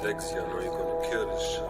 Dexy, I know you're gonna kill this shit.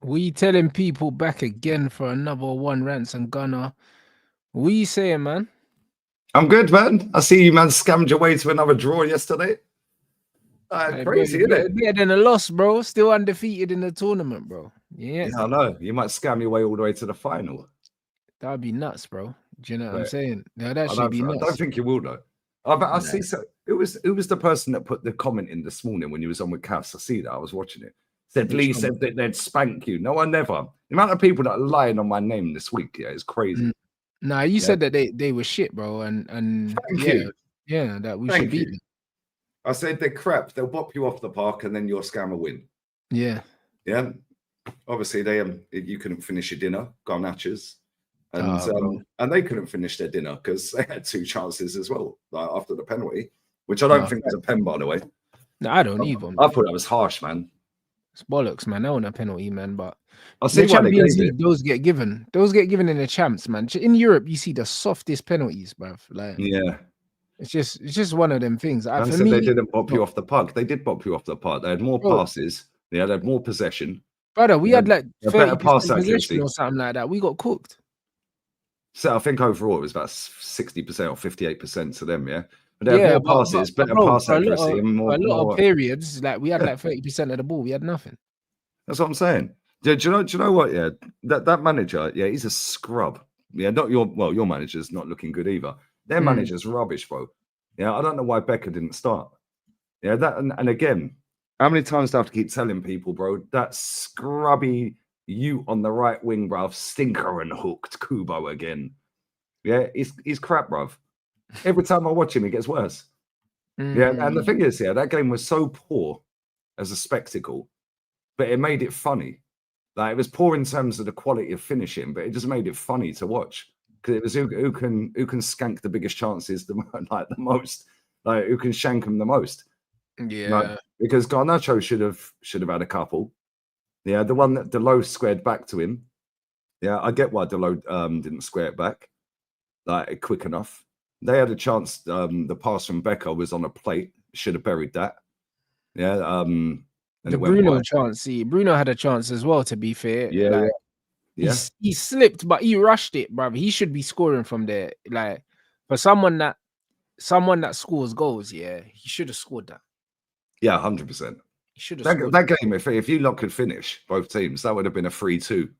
We telling people back again for another one, Rants and Gunner. What you saying, man? I'm good, man. I see you, man, scammed your way to another draw yesterday. Crazy, isn't it? Better than a loss, bro. Still undefeated in the tournament, bro. Yeah, I know. You might scam your way all the way to the final. That'd be nuts, bro. Do you know what I'm saying? No, that should be I nuts. don't think you will, though. I see. So it was the person that put the comment in this morning when you was on with Cass. I see that. I was watching it. Said Lee said that they'd spank you. No, I never. The amount of people that are lying on my name this week, yeah, is crazy. Nah, you said that they were shit, bro, and yeah, that we should beat them. I said they're crap. They'll bop you off the park, and then your scam will win. Yeah. Obviously, you couldn't finish your dinner, garnachas, and they couldn't finish their dinner because they had 2 chances as well after the penalty, which I don't think was a pen, by the way. No, I don't either. I thought that was harsh, man. It's bollocks, man. That wasn't a penalty, man. But I see why Champions League, those get given. Those get given in the champs, man. In Europe, you see the softest penalties, bruv. Like, yeah. It's just one of them things. For me, they didn't bop you off the park. They did bop you off the park. They had more passes. They had more possession. Brother, we had like 30% pass possession or something like that. We got cooked. So I think overall it was about 60% or 58% to them, yeah. But they had more but, passes, but better bro, pass accuracy, and for a lot more. of periods, like we had Yeah. like 30% of the ball. We had nothing. That's what I'm saying. Do you know what? Yeah, that manager, yeah, he's a scrub. Yeah, not your manager's not looking good either. Their manager's rubbish, bro. Yeah, I don't know why Becker didn't start. Yeah, that and again, how many times do I have to keep telling people, bro? That scrubby you on the right wing, bruv, stinker and hooked Kubo again. Yeah, he's crap, bruv. Every time I watch him, it gets worse. Yeah, and the thing is, yeah, that game was so poor as a spectacle, but it made it funny. Like it was poor in terms of the quality of finishing, but it just made it funny to watch because it was who can skank the biggest chances the most, like who can shank them the most. Yeah, Like, because Garnacho should have had a couple. Yeah, the one that Delo squared back to him. Yeah, I get why Delo didn't square it back like quick enough. They had a chance. The pass from Becker was on a plate. Should have buried that. Yeah. And the it went Bruno wide. chance. See, Bruno had a chance as well. To be fair, Yeah, like, yeah. he slipped, but he rushed it, brother. He should be scoring from there. Like for someone that scores goals, yeah, he should have scored that. Yeah, 100%. He should have scored that game. If you lot could finish both teams, that would have been a 3-2.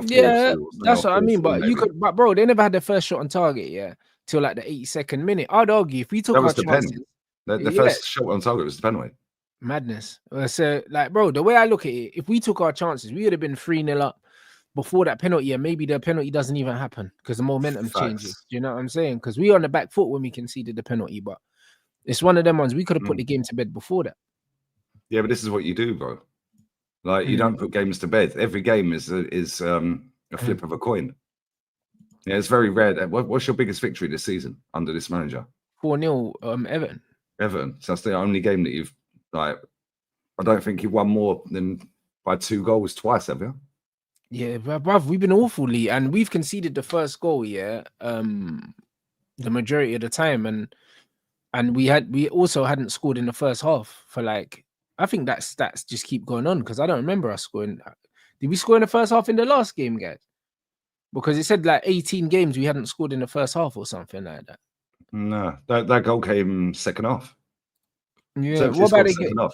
Yeah, that's what I mean. 4-4 But maybe. but bro, they never had their first shot on target, yeah, till like the 82nd minute. I'd argue if we took That our was the pen. chances, The first shot on target was the penalty. madness. So, like, bro, the way I look at it, if we took our chances, we would have been 3-0 up before that penalty, and maybe the penalty doesn't even happen because the momentum changes. Do you know what I'm saying? Because we on the back foot when we conceded the penalty, but it's one of them ones we could have put the game to bed before that. Yeah, but this is what you do, bro. Like you don't put games to bed. Every game is a flip of a coin. Yeah, it's very rare. What's your biggest victory this season under this manager? 4-0 Everton. Everton. So that's the only game that you've like. I don't think you've won more than by 2 goals twice, have you? Yeah, bruv, we've been awfully, and we've conceded the first goal, yeah, the majority of the time, and we also hadn't scored in the first half for like, I think that stats just keep going on because I don't remember us scoring. Did we score in the first half in the last game, guys? Because it said like 18 games we hadn't scored in the first half or something like that. No, that goal came second half. Yeah, what about the game?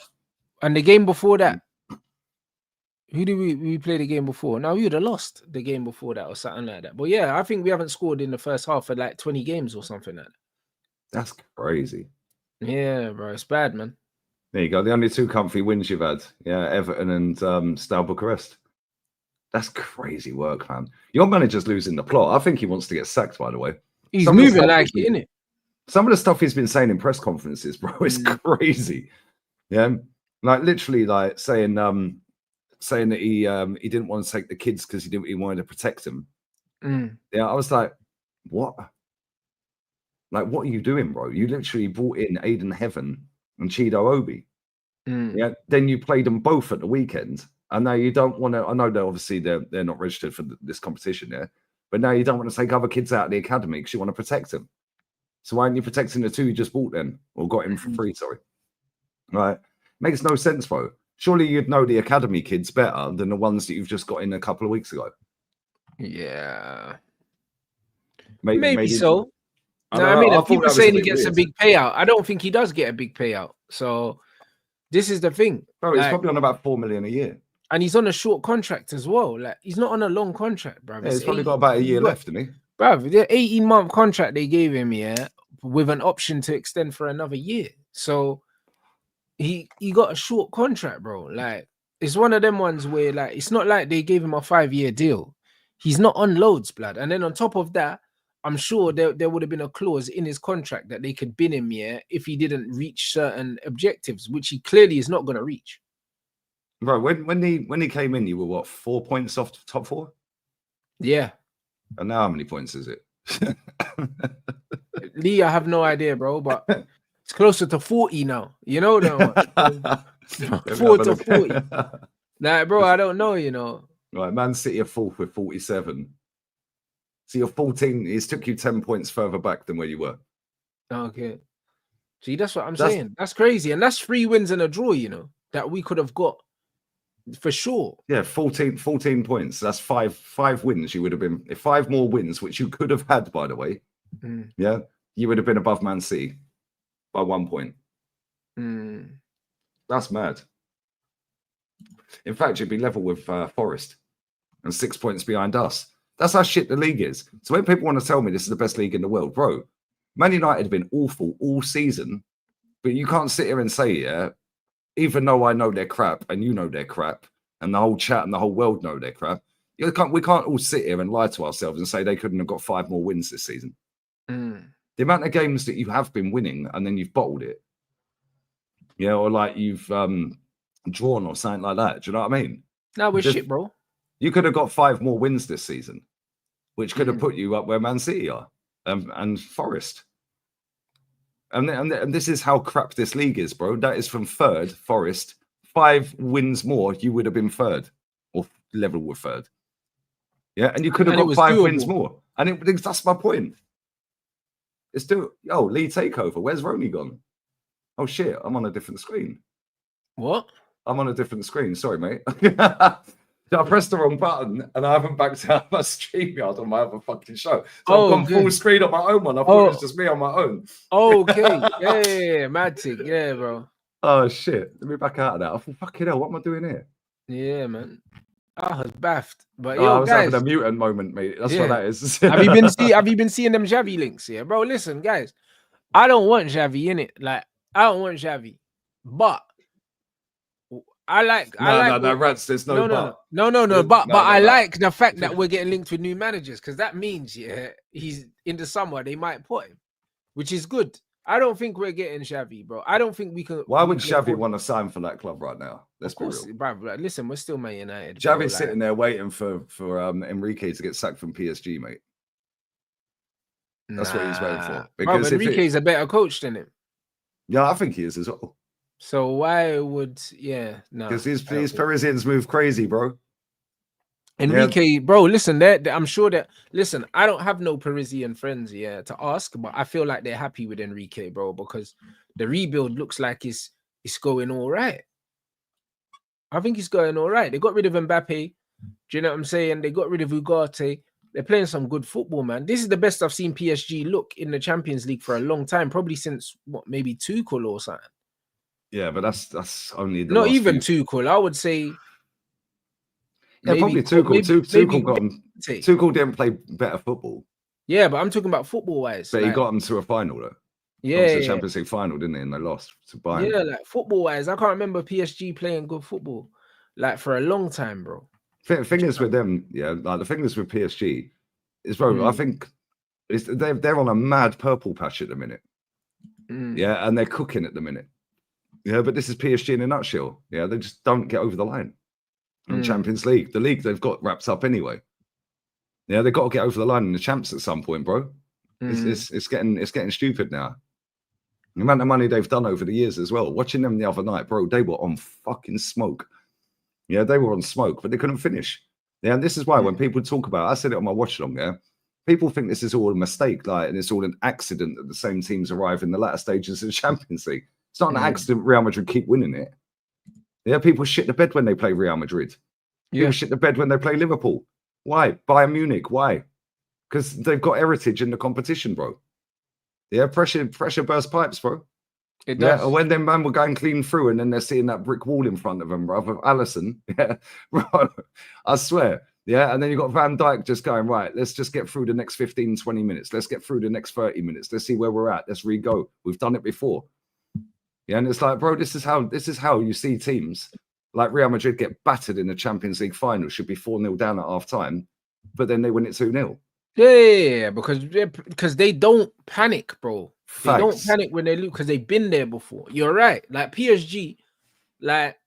And the game before that? Who did we play the game before? No, we would have lost the game before that or something like that. But yeah, I think we haven't scored in the first half for like 20 games or something like that. That's crazy. Yeah, bro, it's bad, man. There you go. The only 2 comfy wins you've had, yeah, Everton and Steaua Bucharest. That's crazy work, man. Your manager's losing the plot. I think he wants to get sacked, by the way. He's moving like it, innit? Some of the stuff he's been saying in press conferences, bro, is crazy. Yeah, like literally, like saying that he didn't want to take the kids because he wanted to protect them. Yeah, I was like, what? Like, what are you doing, bro? You literally brought in Aiden Heaven and Chido Obi. Yeah, then you played them both at the weekend, and now you don't want to. I know they're not registered for this competition, yeah, but now you don't want to take other kids out of the academy because you want to protect them. So why aren't you protecting the 2 you just bought then, or got him for free? Sorry, right? Makes no sense, bro. Surely you'd know the academy kids better than the ones that you've just got in a couple of weeks ago. Yeah, maybe so. No, I mean, people saying he gets a big payout. I don't think he does get a big payout. So this is the thing. Bro, he's probably on about 4 million a year. And he's on a short contract as well. Like, he's not on a long contract, bro. Yeah, he's probably got about a year left, isn't he? Bro, the 18-month contract they gave him, yeah, with an option to extend for another year. So he got a short contract, bro. Like, it's one of them ones where, like, it's not like they gave him a 5-year deal. He's not on loads, blood. And then on top of that, I'm sure there would have been a clause in his contract that they could bin him, yeah, if he didn't reach certain objectives, which he clearly is not going to reach. Bro, when he came in, you were what, 4 points off the top 4? Yeah. And now how many points is it? Lee, I have no idea, bro, but it's closer to 40 now. You know that much. 4 to 40. Like, bro, I don't know, you know. Right, Man City are 4th with 47. So you're 14. It took you 10 points further back than where you were. Okay. See, that's what I'm saying. That's crazy. And that's 3 wins and a draw, you know, that we could have got for sure. Yeah, 14 points. That's five wins. You would have been 5 more wins, which you could have had, by the way. Yeah, you would have been above Man City by 1 point. That's mad. In fact, you'd be level with Forest and 6 points behind us. That's how shit the league is. So when people want to tell me this is the best league in the world, bro, Man United have been awful all season, but you can't sit here and say, yeah, even though I know they're crap and you know they're crap and the whole chat and the whole world know they're crap, we can't all sit here and lie to ourselves and say they couldn't have got 5 more wins this season. The amount of games that you have been winning and then you've bottled it, yeah, or like you've drawn or something like that. Do you know what I mean? No, we're shit, bro. You could have got 5 more wins this season, which could have put you up where Man City are and Forest. And this is how crap this league is, bro. That is from third, Forest. 5 wins more, you would have been third or level with third. Yeah, and you could have got 5 wins more. And that's my point. It's still, Lee Takeover. Where's Roney gone? Oh shit, I'm on a different screen. What? I'm on a different screen. Sorry, mate. I pressed the wrong button and I haven't backed out my StreamYard on my other fucking show. So I've gone full screen on my own one. I thought it was just me on my own. Okay. Yeah. Mad tick. Yeah, bro. Oh shit. Let me back out of that. I thought, fucking hell, what am I doing here? Yeah, man. I was baffed. But I was having a mutant moment, mate. That's what that is. Have you been seeing them Xavi links? Yeah, bro. Listen, guys. I don't want Xavi in it. Like, I don't want Xavi. But I like Rants, there's no but. No. But I like the fact that we're getting linked with new managers, because that means he's in the summer they might put him, which is good. I don't think we're getting Xavi, bro. I don't think we can. Why would Xavi want to sign for that club right now? Let's be real. Bro, listen, we're still Man United. Xavi's sitting there waiting for Enrique to get sacked from PSG, mate. That's what he's waiting for. Because Enrique's a better coach than him. Yeah, I think he is as well. So why would Because these Parisians move crazy, bro. Enrique, bro, listen, I'm sure that I don't have no Parisian friends to ask, but I feel like they're happy with Enrique, bro, because the rebuild looks like it's going all right. I think it's going all right. They got rid of Mbappe. Do you know what I'm saying? They got rid of Ugarte. They're playing some good football, man. This is the best I've seen PSG look in the Champions League for a long time, probably since maybe Tuchel or something. Yeah, but that's only the not even Tuchel. I would say. Yeah, probably Tuchel. Tuchel didn't play better football. Yeah, but I'm talking about football-wise. But he got them to a final, though. Yeah, the Champions League final, didn't they? And they lost to Bayern. Yeah, like football-wise, I can't remember PSG playing good football like for a long time, bro. Thing is with them, like the thing is with PSG is, bro, I think they're on a mad purple patch at the minute. Yeah, and they're cooking at the minute. Yeah, but this is PSG in a nutshell. Yeah, they just don't get over the line. In Champions League, the league they've got wrapped up anyway. Yeah, they've got to get over the line in the champs at some point, bro. It's getting stupid now. The amount of money they've done over the years as well. Watching them the other night, bro, they were on fucking smoke. Yeah, they were on smoke, but they couldn't finish. Yeah, and this is why when people talk about, I said it on my watch along there, people think this is all a mistake, like, and it's all an accident that the same teams arrive in the latter stages of the Champions League. It's not an accident Real Madrid keep winning it. Yeah, people shit the bed when they play Real Madrid. People shit the bed when they play Liverpool. Why? Bayern Munich. Why? Because they've got heritage in the competition, bro. Yeah, pressure burst pipes, bro. It does. Yeah, and when them man were going clean through and then they're seeing that brick wall in front of them, bro, of Alisson. Yeah, bro, I swear. Yeah, and then you got Van Dijk just going, right, let's just get through the next 15, 20 minutes. Let's get through the next 30 minutes. Let's see where we're at. Let's re-go. We've done it before. Yeah, and it's like, bro, this is how you see teams like Real Madrid get battered in the Champions League final, should be 4-0 down at half time, but then they win it 2-0. Yeah, because they don't panic, bro. Facts. They don't panic when they lose because they've been there before. You're right. Like PSG, like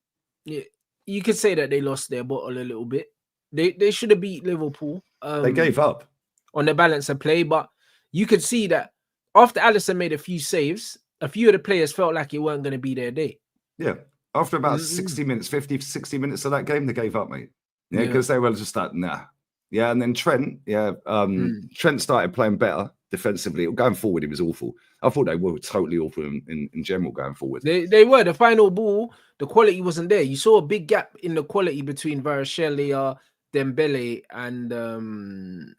you could say that they lost their bottle a little bit. They should have beat Liverpool. They gave up on the balance of play, but you could see that after Alisson made a few saves, a few of the players felt like it weren't going to be their day. Yeah. After about 60 minutes, 50, 60 minutes of that game, they gave up, mate. Yeah, because they were just like, nah. Yeah, and then Trent, Trent started playing better defensively. Going forward, he was awful. I thought they were totally awful in general going forward. They were. The final ball, the quality wasn't there. You saw a big gap in the quality between Varashelia, Dembele, and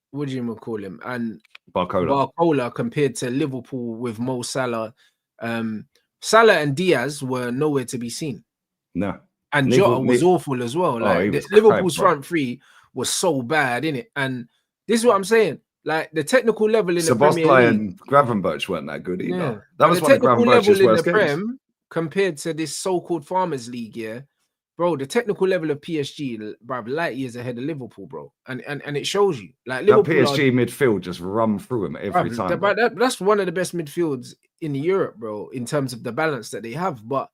what do you call him? And Barcola compared to Liverpool with Mo Salah. Salah and Diaz were nowhere to be seen. No. And Jota was awful as well. Like Liverpool's front three was so bad, innit? And this is what I'm saying. Like the technical level in the Premier League, and Gravenberch weren't that good either. Yeah. That was one of Gravenberch's worst games. Prem, compared to this so-called Farmers League, yeah, bro. The technical level of PSG, bro, light years ahead of Liverpool, bro, and it shows you. Like Liverpool, PSG midfield just run through them every time. That's one of the best midfields in Europe, bro, in terms of the balance that they have. But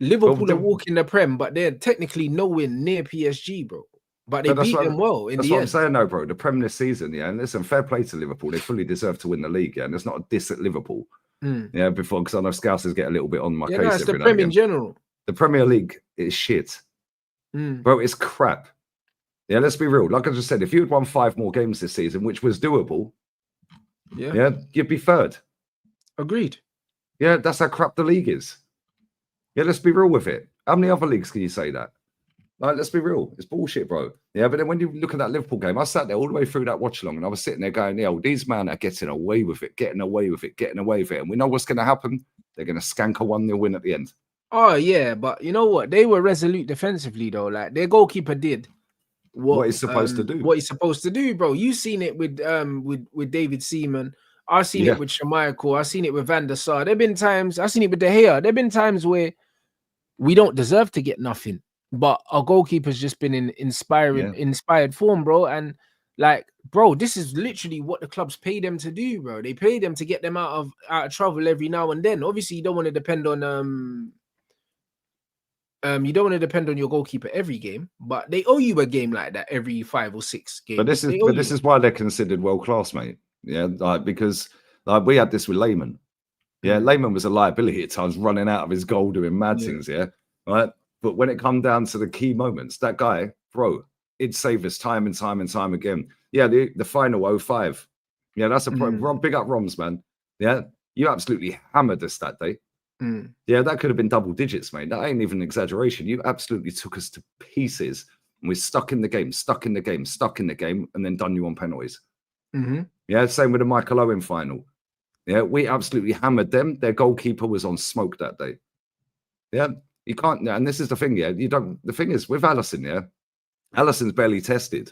Liverpool are walking the Prem, but they're technically nowhere near PSG, bro. But they beat them well in the end. That's what I'm saying, though, bro. The Prem this season, yeah, and listen, fair play to Liverpool. They fully deserve to win the league, yeah, and it's not a diss at Liverpool. Yeah, because I know Scousers get a little bit on my case. No, it's the Prem in general. The Premier League is shit. Bro, it's crap. Yeah, let's be real. Like I just said, if you had won 5 more games this season, which was doable, yeah, you'd be third. Agreed. Yeah, that's how crap the league is. Yeah, let's be real with it. How many other leagues can you say that? Like, let's be real. It's bullshit, bro. Yeah, but then when you look at that Liverpool game, I sat there all the way through that watch along and I was sitting there going, these men are getting away with it. And we know what's going to happen. They're going to skank a 1-0 win at the end. Oh, yeah. But you know what? They were resolute defensively, though. Like, their goalkeeper did what he's supposed to do. What he's supposed to do, bro. You've seen it with David Seaman. I've seen it with Schmeichel. I've seen it with Van der Sar. There've been times, I've seen it with De Gea. There've been times where we don't deserve to get nothing. But our goalkeeper's just been in inspired form, bro. And like, bro, this is literally what the clubs pay them to do, bro. They pay them to get them out of trouble every now and then. Obviously, you don't want to depend on your goalkeeper every game, but they owe you a game like that every 5 or 6 games. But this is why they're considered world class, mate. Yeah, like because we had this with Lehman. Yeah, Lehman was a liability at times, running out of his goal, doing mad things. Yeah, right. But when it come down to the key moments, that guy, bro, it'd save us time and time and time again. Yeah, the final 05. Yeah, that's a big up Roms, man. Yeah, you absolutely hammered us that day. Yeah, that could have been double digits, mate. That ain't even an exaggeration. You absolutely took us to pieces. And we're stuck in the game, and then done you on penalties. Yeah, same with the Michael Owen final. Yeah, we absolutely hammered them. Their goalkeeper was on smoke that day. Yeah. You can't, and this is the thing, yeah. You don't. The thing is with Allison, yeah. Allison's barely tested.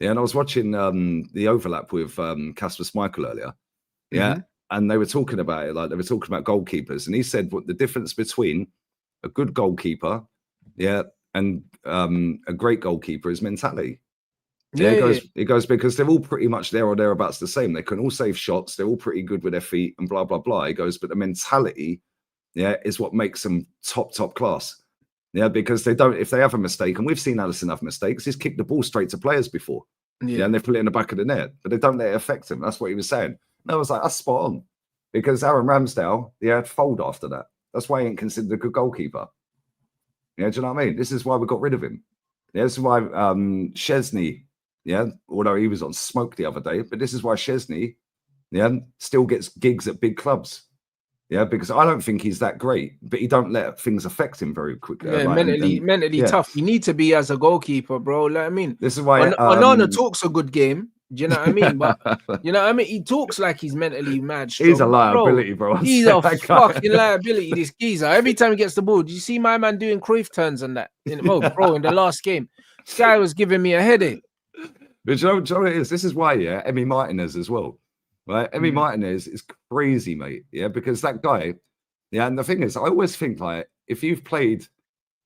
Yeah, and I was watching the overlap with Kasper Schmeichel earlier. Yeah, and they were talking about it, like they were talking about goalkeepers, and he said what the difference between a good goalkeeper, yeah, and a great goalkeeper is mentality. Yeah, it goes because they're all pretty much there or thereabouts the same. They can all save shots. They're all pretty good with their feet and blah blah blah. He goes, but the mentality. Yeah, is what makes them top class. Yeah, because they don't, if they have a mistake, and we've seen Allison have mistakes, he's kicked the ball straight to players before. Yeah, and they put it in the back of the net, but they don't let it affect him. That's what he was saying. And I was like, that's spot on. Because Aaron Ramsdale, had fold after that. That's why he ain't considered a good goalkeeper. Yeah, do you know what I mean? This is why we got rid of him. Yeah, this is why Szczesny, although he was on smoke the other day, but this is why Szczesny, still gets gigs at big clubs. Yeah, because I don't think he's that great, but he don't let things affect him very quickly. Yeah, mentally tough. You need to be as a goalkeeper, bro. Like, I mean, this is why Onana talks a good game. Do you know what I mean? But you know what I mean? He talks like he's mentally mad. Strong. He's a liability, bro. He's a fucking liability, this geezer. Every time he gets the ball, do you see my man doing Cruyff turns on that? Bro, in the last game, this guy was giving me a headache. But you know what it is? This is why, Emi Martinez as well. Right, Emi Martinez is crazy, mate. Yeah, because that guy, and the thing is, I always think like if you've played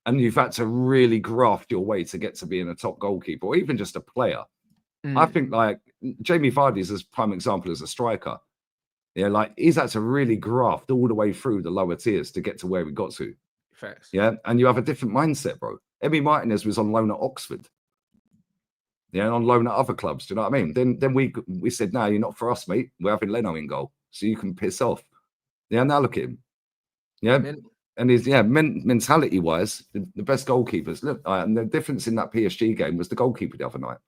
and you've had to really graft your way to get to being a top goalkeeper or even just a player, I think like Jamie Vardy's as prime example as a striker. Yeah, like he's had to really graft all the way through the lower tiers to get to where we got to. Facts. Yeah, and you have a different mindset, bro. Emi Martinez was on loan at Oxford. Yeah, and on loan at other clubs. Do you know what I mean? Then we said, no, you're not for us, mate. We're having Leno in goal, so you can piss off. Yeah, now look at him. Yeah, and he's mentality wise, the best goalkeepers. Look, and the difference in that PSG game was the goalkeeper the other night.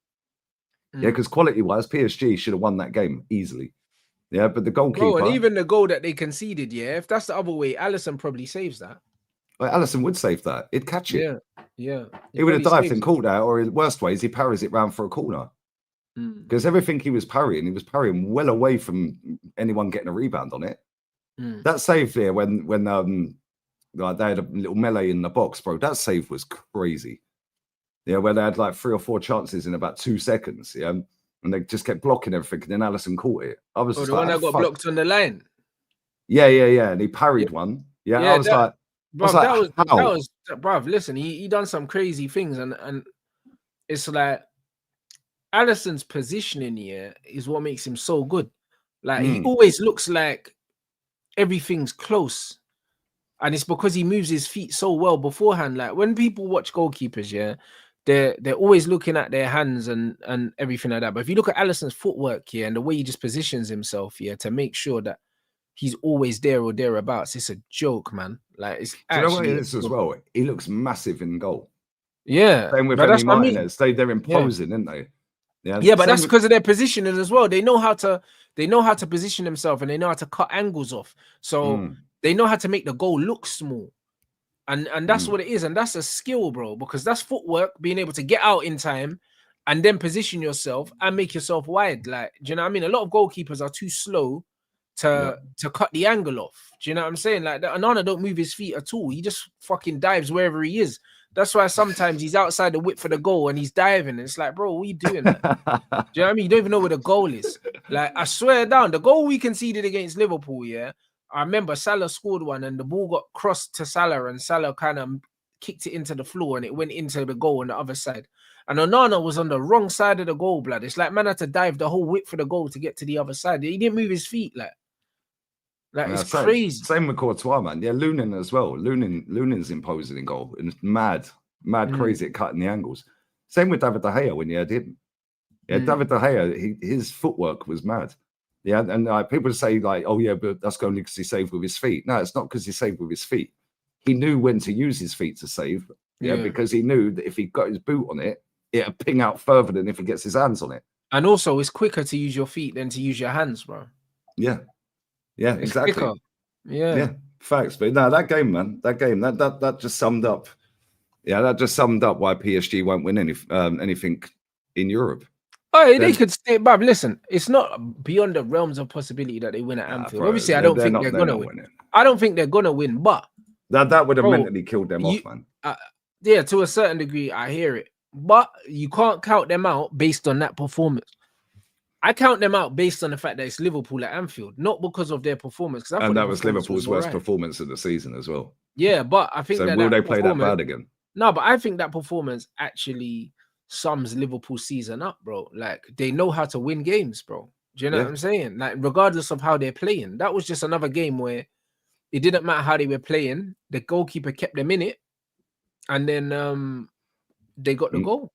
Yeah, because quality-wise, PSG should have won that game easily. Yeah, but the goalkeeper... Bro, and even the goal that they conceded, yeah, if that's the other way, Alisson probably saves that. Well, Alisson would save that. He'd catch it. Yeah. He would have dived and caught that, or in worst ways, he parries it round for a corner. Because everything he was parrying well away from anyone getting a rebound on it. That save there when like they had a little melee in the box, bro. That save was crazy. Yeah, where they had like 3 or 4 chances in about 2 seconds. Yeah, and they just kept blocking everything, and then Alisson caught it. I was just the one that got blocked on the line. Yeah, and he parried one. Yeah, I was like, bro, that was, bruv. Listen, he done some crazy things, and it's like Alisson's positioning here is what makes him so good. Like he always looks like everything's close, and it's because he moves his feet so well beforehand. Like when people watch goalkeepers, yeah, they're always looking at their hands and everything like that. But if you look at Alisson's footwork here and the way he just positions himself here to make sure that he's always there or thereabouts, it's a joke, man. Like it's actually, you know what it is as well. He looks massive in goal. Yeah, same with Emi Martinez. They're imposing, aren't they? Yeah, but that's because of their positioning as well. They know how to position themselves, and they know how to cut angles off. So they know how to make the goal look small. And that's what it is. And that's a skill, bro, because that's footwork, being able to get out in time and then position yourself and make yourself wide. Like, do you know what I mean? A lot of goalkeepers are too slow to cut the angle off. Do you know what I'm saying? Like, Onana don't move his feet at all. He just fucking dives wherever he is. That's why sometimes he's outside the width for the goal and he's diving. And it's like, bro, what are you doing? Like, do you know what I mean? You don't even know where the goal is. Like, I swear down, the goal we conceded against Liverpool, yeah, I remember Salah scored one and the ball got crossed to Salah and Salah kind of kicked it into the floor and it went into the goal on the other side. And Onana was on the wrong side of the goal, blood. It's like man had to dive the whole width for the goal to get to the other side. He didn't move his feet, like it's crazy. Same with Courtois, man. Yeah, Lunin as well. Lunin's imposing in goal and it's mad crazy at cutting the angles. Same with David De Gea when you had him. Yeah, David De Gea, his footwork was mad. Yeah, and people say like, oh yeah, but that's only because he saved with his feet. No, it's not because he saved with his feet. He knew when to use his feet to save. Yeah, because he knew that if he got his boot on it, it'll ping out further than if he gets his hands on it. And also, it's quicker to use your feet than to use your hands, bro. Yeah, exactly. Quicker. Yeah, facts. But no, that game, man, that just summed up. Yeah, that just summed up why PSG won't win anything in Europe. Oh, they could stay, Bob. Listen, it's not beyond the realms of possibility that they win at Anfield. Bro, obviously, I don't think they're gonna win. I don't think they're gonna win, but that would have mentally killed them off, man. Yeah, to a certain degree, I hear it, but you can't count them out based on that performance. I count them out based on the fact that it's Liverpool at Anfield, not because of their performance. And that was Liverpool's worst performance of the season as well. Yeah, but I think will they play that bad again? No, but I think that performance actually sums Liverpool's season up, bro. Like they know how to win games, bro. Do you know what I'm saying? Like regardless of how they're playing, that was just another game where it didn't matter how they were playing. The goalkeeper kept them in it, and then they got the goal.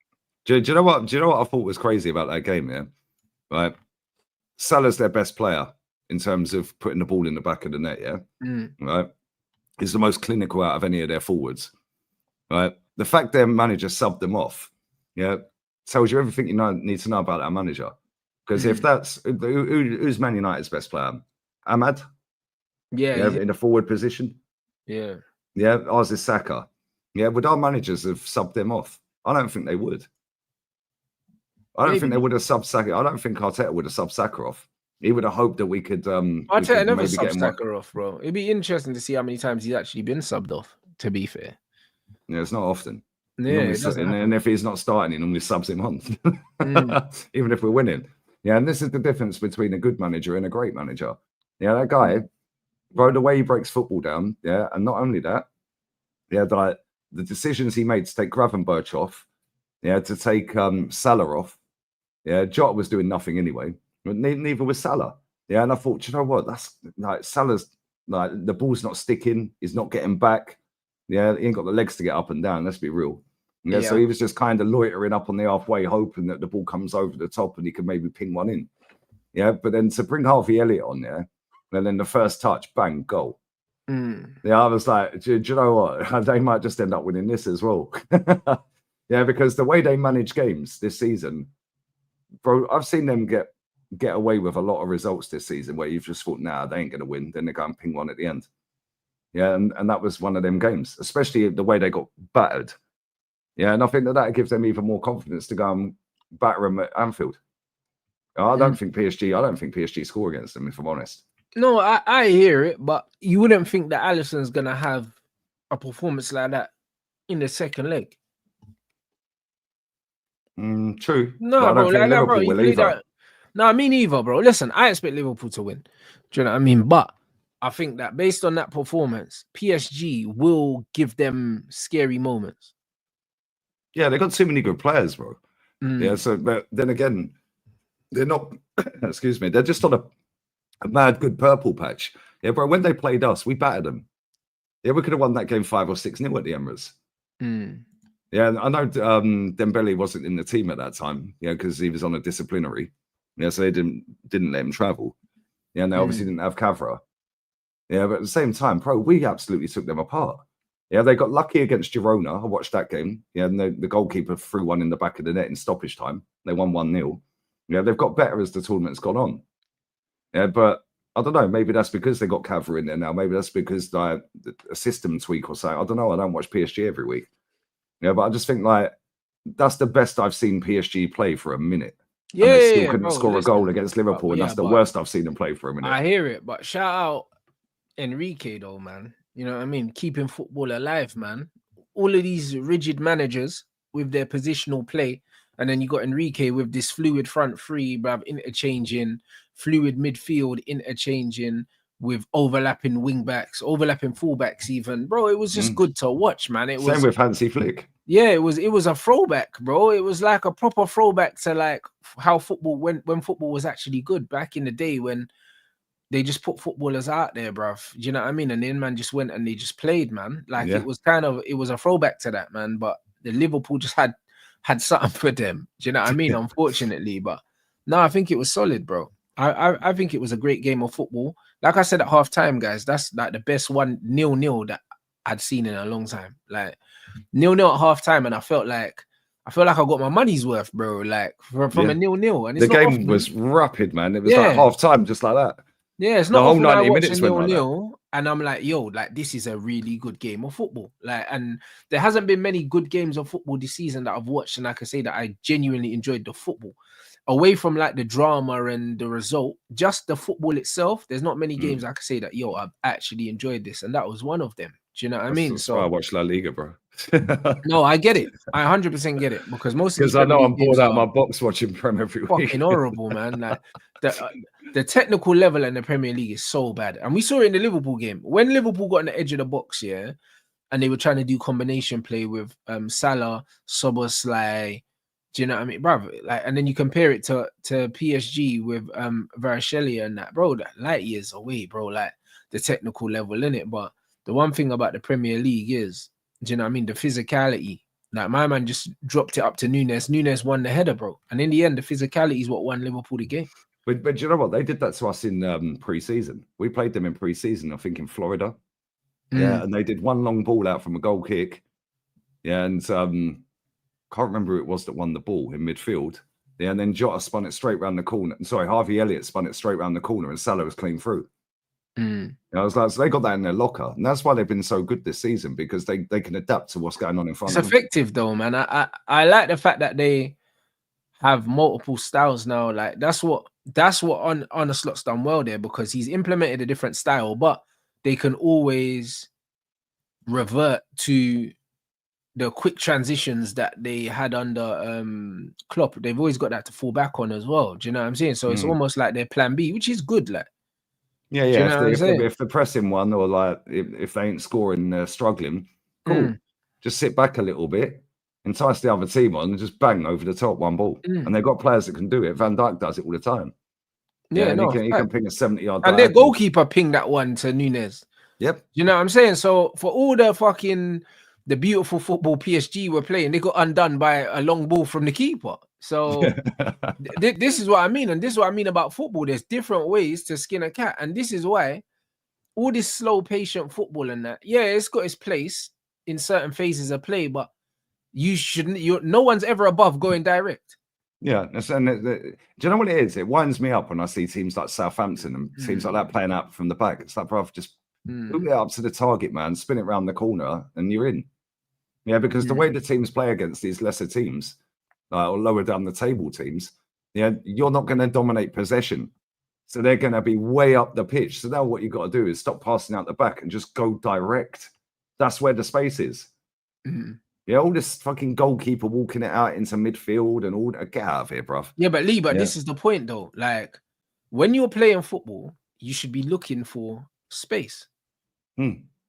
Do you know what? Do you know what I thought was crazy about that game? Yeah, right. Salah's their best player in terms of putting the ball in the back of the net. Yeah, right. He's the most clinical out of any of their forwards. Right. The fact their manager subbed them off, tells you everything you need to know about that manager. Because if that's who's Man United's best player, Ahmad, in a forward position, ours is Saka. Yeah, would our managers have subbed them off? I don't think they would. I don't think they would have subbed Saka. I don't think Arteta would have subbed Saka off. He would have hoped that we could. Arteta never subbed Saka off, bro. It'd be interesting to see how many times he's actually been subbed off. To be fair, it's not often. Yeah, and if he's not starting, he normally subs him on, even if we're winning. Yeah, and this is the difference between a good manager and a great manager. Yeah, that guy, bro, the way he breaks football down, and not only that, the decisions he made to take Gravenberch off, to take Salah off, Jota was doing nothing anyway, but neither was Salah. Yeah, and I thought, you know what, that's like Salah's like the ball's not sticking, he's not getting back. Yeah, he ain't got the legs to get up and down. Let's be real. Yeah, so he was just kind of loitering up on the halfway, hoping that the ball comes over the top and he could maybe ping one in. Yeah, but then to bring Harvey Elliott on there, and then the first touch, bang, goal. Yeah, I was like, do you know what? They might just end up winning this as well. Yeah, because the way they manage games this season, bro, I've seen them get away with a lot of results this season where you've just thought, nah, they ain't gonna win. Then they go and ping one at the end. Yeah, and that was one of them games, especially the way they got battered. Yeah, and I think that gives them even more confidence to go and batter them at Anfield. I don't think PSG score against them, if I'm honest. No, I hear it, but you wouldn't think that Alisson's gonna have a performance like that in the second leg. True. No, but I bro, don't think Liverpool will either. No, me neither, bro. Listen, I expect Liverpool to win. Do you know what I mean? But I think that based on that performance, PSG will give them scary moments. Yeah, they got too many good players, bro. Yeah, so but then again, they're not. Excuse me, they're just on a mad good purple patch. Yeah, bro. When they played us, we battered them. Yeah, we could have won that game 5 or 6-0 at the Emirates. Yeah, and I know Dembele wasn't in the team at that time. Yeah, because he was on a disciplinary. Yeah, so they didn't let him travel. Yeah, and they obviously didn't have Cavra. Yeah, but at the same time, bro, we absolutely took them apart. Yeah, they got lucky against Girona. I watched that game. Yeah, and the goalkeeper threw one in the back of the net in stoppage time. They won 1-0. Yeah, they've got better as the tournament's gone on. Yeah, but I don't know. Maybe that's because they got Cavra in there now. Maybe that's because a system tweak or something. I don't know. I don't watch PSG every week. Yeah, but I just think like that's the best I've seen PSG play for a minute. Yeah, and they still couldn't score a goal against Liverpool, and yeah, that's the worst I've seen them play for a minute. I hear it, but shout out Enrique though, man. You know what I mean? Keeping football alive, man. All of these rigid managers with their positional play, and then you got Enrique with this fluid front three, bruv, interchanging, fluid midfield, interchanging with overlapping wing backs, overlapping fullbacks even. Bro, it was just good to watch, man. It was same with Hansi Flick. Yeah, it was a throwback, bro. It was like a proper throwback to like how football when football was actually good back in the day when they just put footballers out there, bruv. Do you know what I mean? And then man just went and they just played, man. Like it was a throwback to that, man. But the Liverpool just had something for them. Do you know what I mean? Unfortunately, but no, I think it was solid, bro. I think it was a great game of football. Like I said at halftime, guys, that's like the best 1-0 that I'd seen in a long time. Like 0-0 at halftime, and I felt like I got my money's worth, bro. Like from a 0-0. And the game was rapid, man. It was like half time, just like that. Yeah, it's not the whole 90 minutes went 0-0, and I'm like, yo, like this is a really good game of football. Like, and there hasn't been many good games of football this season that I've watched, and I can say that I genuinely enjoyed the football. Away from like the drama and the result, just the football itself. There's not many games I can say that, yo, I've actually enjoyed this, and that was one of them. Do you know what I mean? So I watched La Liga, bro. No, I get it. I 100% get it because I know I'm bored out of my box watching Premier every week. Fucking horrible, man. Like the technical level in the Premier League is so bad, and we saw it in the Liverpool game when Liverpool got on the edge of the box, and they were trying to do combination play with Salah, Szoboszlai. Do you know what I mean, bro? Like, and then you compare it to PSG with Varashelia and that, bro. That light years away, bro. Like the technical level in it, but the one thing about the Premier League is, do you know what I mean? The physicality. Like my man just dropped it up to Nunes. Nunes won the header, bro. And in the end, the physicality is what won Liverpool the game. But do you know what? They did that to us in pre-season. We played them in pre-season, I think in Florida. Yeah, and they did one long ball out from a goal kick. Yeah, and can't remember who it was that won the ball in midfield. Yeah, and then Jota spun it straight round the corner. Sorry, Harvey Elliott spun it straight round the corner, and Salah was clean through. I was like, so they got that in their locker, and that's why they've been so good this season, because they can adapt to what's going on in front of them. It's effective though, man. I like the fact that they have multiple styles now. Like that's what Arne Slot's done well there, because he's implemented a different style, but they can always revert to the quick transitions that they had under Klopp. They've always got that to fall back on as well. Do you know what I'm saying? So it's almost like their plan B, which is good. Like, yeah. You know if they're pressing one, or like if they ain't scoring, struggling, cool. Just sit back a little bit, entice the other team on, and just bang over the top one ball. And they've got players that can do it. Van Dijk does it all the time. Yeah, no, he can ping a 70-yard. And their goalkeeper pinged that one to Nunes. Yep. You know what I'm saying? So for all the beautiful football PSG were playing, they got undone by a long ball from the keeper. So this is what I mean. And this is what I mean about football. There's different ways to skin a cat. And this is why all this slow, patient football and that, it's got its place in certain phases of play, but no one's ever above going direct. Yeah, do you know what it is? It winds me up when I see teams like Southampton and teams like that playing out from the back. It's like, bro, just boot it up to the target, man, spin it around the corner, and you're in. Yeah, because the way the teams play against these lesser teams, or lower down the table teams, yeah, you're not going to dominate possession. So they're going to be way up the pitch. So now what you've got to do is stop passing out the back and just go direct. That's where the space is. Yeah, all this fucking goalkeeper walking it out into midfield and all that. Get out of here, bruv. Yeah, but Lee, this is the point though. Like, when you're playing football, you should be looking for space.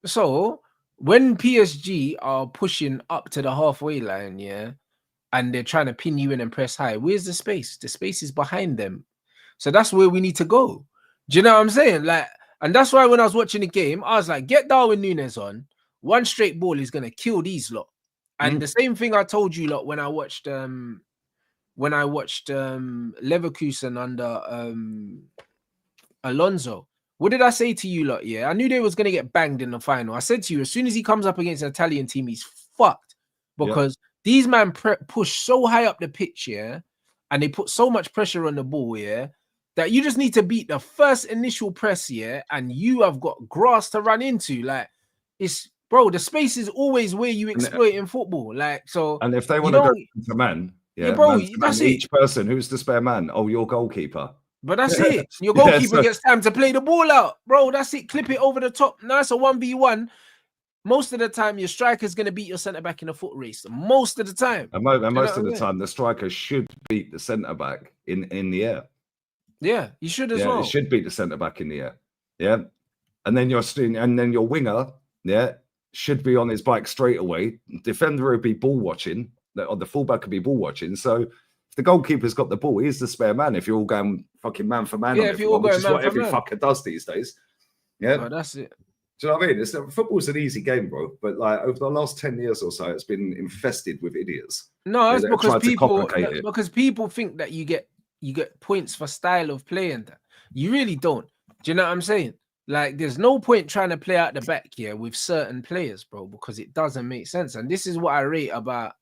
So when PSG are pushing up to the halfway line, yeah, and they're trying to pin you in and press high, where's the space? The space is behind them. So that's where we need to go. Do you know what I'm saying? Like, and that's why when I was watching the game, I was like, get Darwin Núñez on. One straight ball is gonna kill these lot. And the same thing I told you lot when I watched Leverkusen under Alonso. What did I say to you lot? Yeah, I knew they was gonna get banged in the final. I said to you, as soon as he comes up against an Italian team, he's fucked because these men push so high up the pitch, yeah, and they put so much pressure on the ball, yeah, that you just need to beat the first initial press, yeah, and you have got grass to run into. Like, it's, bro, the space is always where you exploit in football. Like, so, and if they want to go to man, bro, that's each person, who's the spare man? Oh, your goalkeeper. But that's it. Your goalkeeper gets time to play the ball out, bro. That's it. Clip it over the top. Nice, a 1v1. Most of the time, your striker's going to beat your centre back in a foot race. Most of the time. And most of the time, the striker should beat the centre back in the air. Yeah, you should as well. It should beat the centre back in the air. Yeah. And then your winger, yeah, should be on his bike straight away. Defender would be ball watching, or the fullback could be ball watching. So if the goalkeeper's got the ball, he's the spare man. If you're all going fucking man for man, if you're all going which is what every fucker does these days. Yeah, oh, that's it. Do you know what I mean? Football's an easy game, bro. But like over the last 10 years or so, it's been infested with idiots. No, that's because people think that you get points for style of play, and that you really don't. Do you know what I'm saying? Like, there's no point trying to play out the back here with certain players, bro, because it doesn't make sense. And this is what I rate about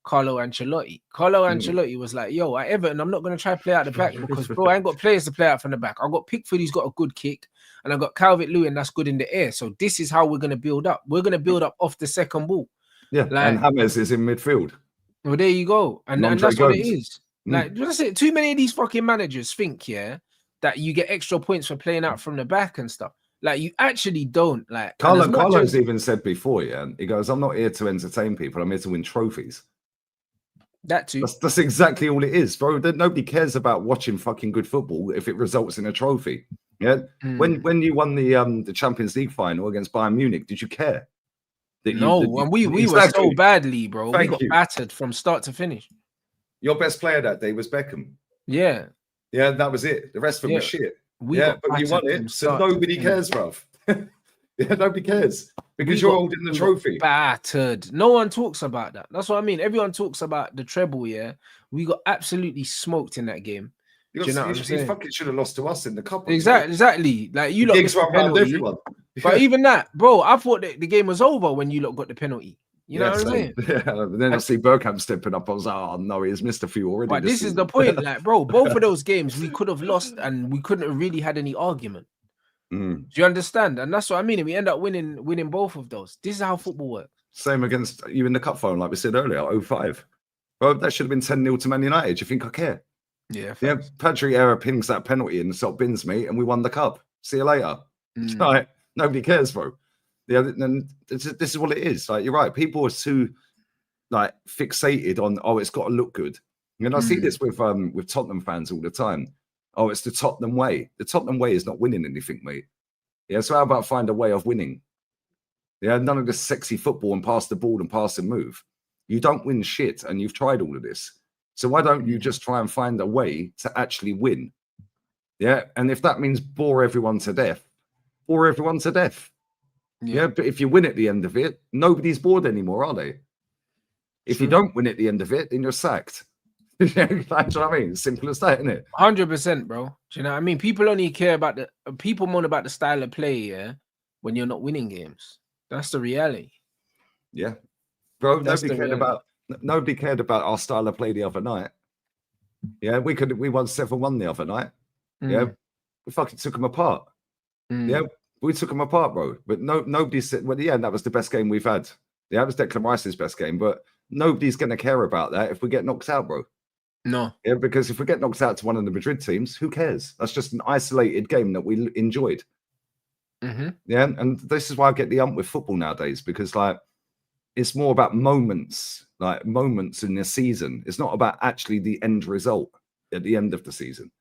Carlo Ancelotti. Carlo Ancelotti was like, yo, at Everton, I'm not going to try to play out the back because, bro, I ain't got players to play out from the back. I've got Pickford, who's got a good kick, and I've got Calvert-Lewin that's good in the air. So this is how we're going to build up. We're going to build up off the second ball. Yeah, like, and James is in midfield. Well, there you go. And that's what it is. Like, that's it. Too many of these fucking managers think, yeah, that you get extra points for playing out from the back and stuff. Like, you actually don't. Like, Carlo's even said before, yeah, he goes, I'm not here to entertain people. I'm here to win trophies. That too. That's exactly all it is, bro. Nobody cares about watching fucking good football if it results in a trophy. Yeah. When you won the Champions League final against Bayern Munich, did you care? And we were so badly, bro. We got battered from start to finish. Your best player that day was Beckham. Yeah. Yeah, that was it. The rest of them was shit. But you won it, so nobody cares, bruv. Yeah, nobody cares because you're holding the trophy. Battered. No one talks about that. That's what I mean. Everyone talks about the treble. Yeah, we got absolutely smoked in that game. You fucking should have lost to us in the cup. Exactly. Like, you lot missed the penalty. But even that, bro, I thought that the game was over when you lot got the penalty. You know what I'm saying? Yeah. And then I see Bergkamp stepping up. I was like, oh no, he's missed a few already. But this is the point, like, bro, both of those games we could have lost and we couldn't have really had any argument. Do you understand? And that's what I mean. And we end up winning both of those. This is how football works. Same against you in the cup final, like we said earlier, 0-5. Bro, that should have been 10-0 to Man United. Do you think I care? Yeah. Patrick Era pings that penalty and sort of bins me, and we won the cup. See you later. Like, nobody cares, bro. Yeah, and this is what it is. Like, you're right. People are too like fixated on, oh, it's got to look good. And I see this with Tottenham fans all the time. Oh, it's the Tottenham way. The Tottenham way is not winning anything, mate. Yeah, so how about find a way of winning? Yeah, none of this sexy football and pass the ball and pass and move. You don't win shit, and you've tried all of this. So why don't you just try and find a way to actually win? Yeah, and if that means bore everyone to death, bore everyone to death. Yeah, but if you win at the end of it, nobody's bored anymore, are they? If you don't win at the end of it, then you're sacked. That's what I mean. Simple as that, isn't it? 100%, bro. Do you know what I mean? People only care about people moan about the style of play, yeah, when you're not winning games. That's the reality. Yeah, bro. Nobody cared about our style of play the other night. Yeah, we won 7-1 the other night. Yeah, we fucking took them apart. Yeah, we took them apart, bro. But nobody said, well, yeah, that was the best game we've had. Yeah, it was Declan Rice's best game, but nobody's going to care about that if we get knocked out, bro. No. Yeah, because if we get knocked out to one of the Madrid teams, who cares? That's just an isolated game that we enjoyed. Yeah, and this is why I get the ump with football nowadays, because like it's more about moments, like moments in the season. It's not about actually the end result at the end of the season.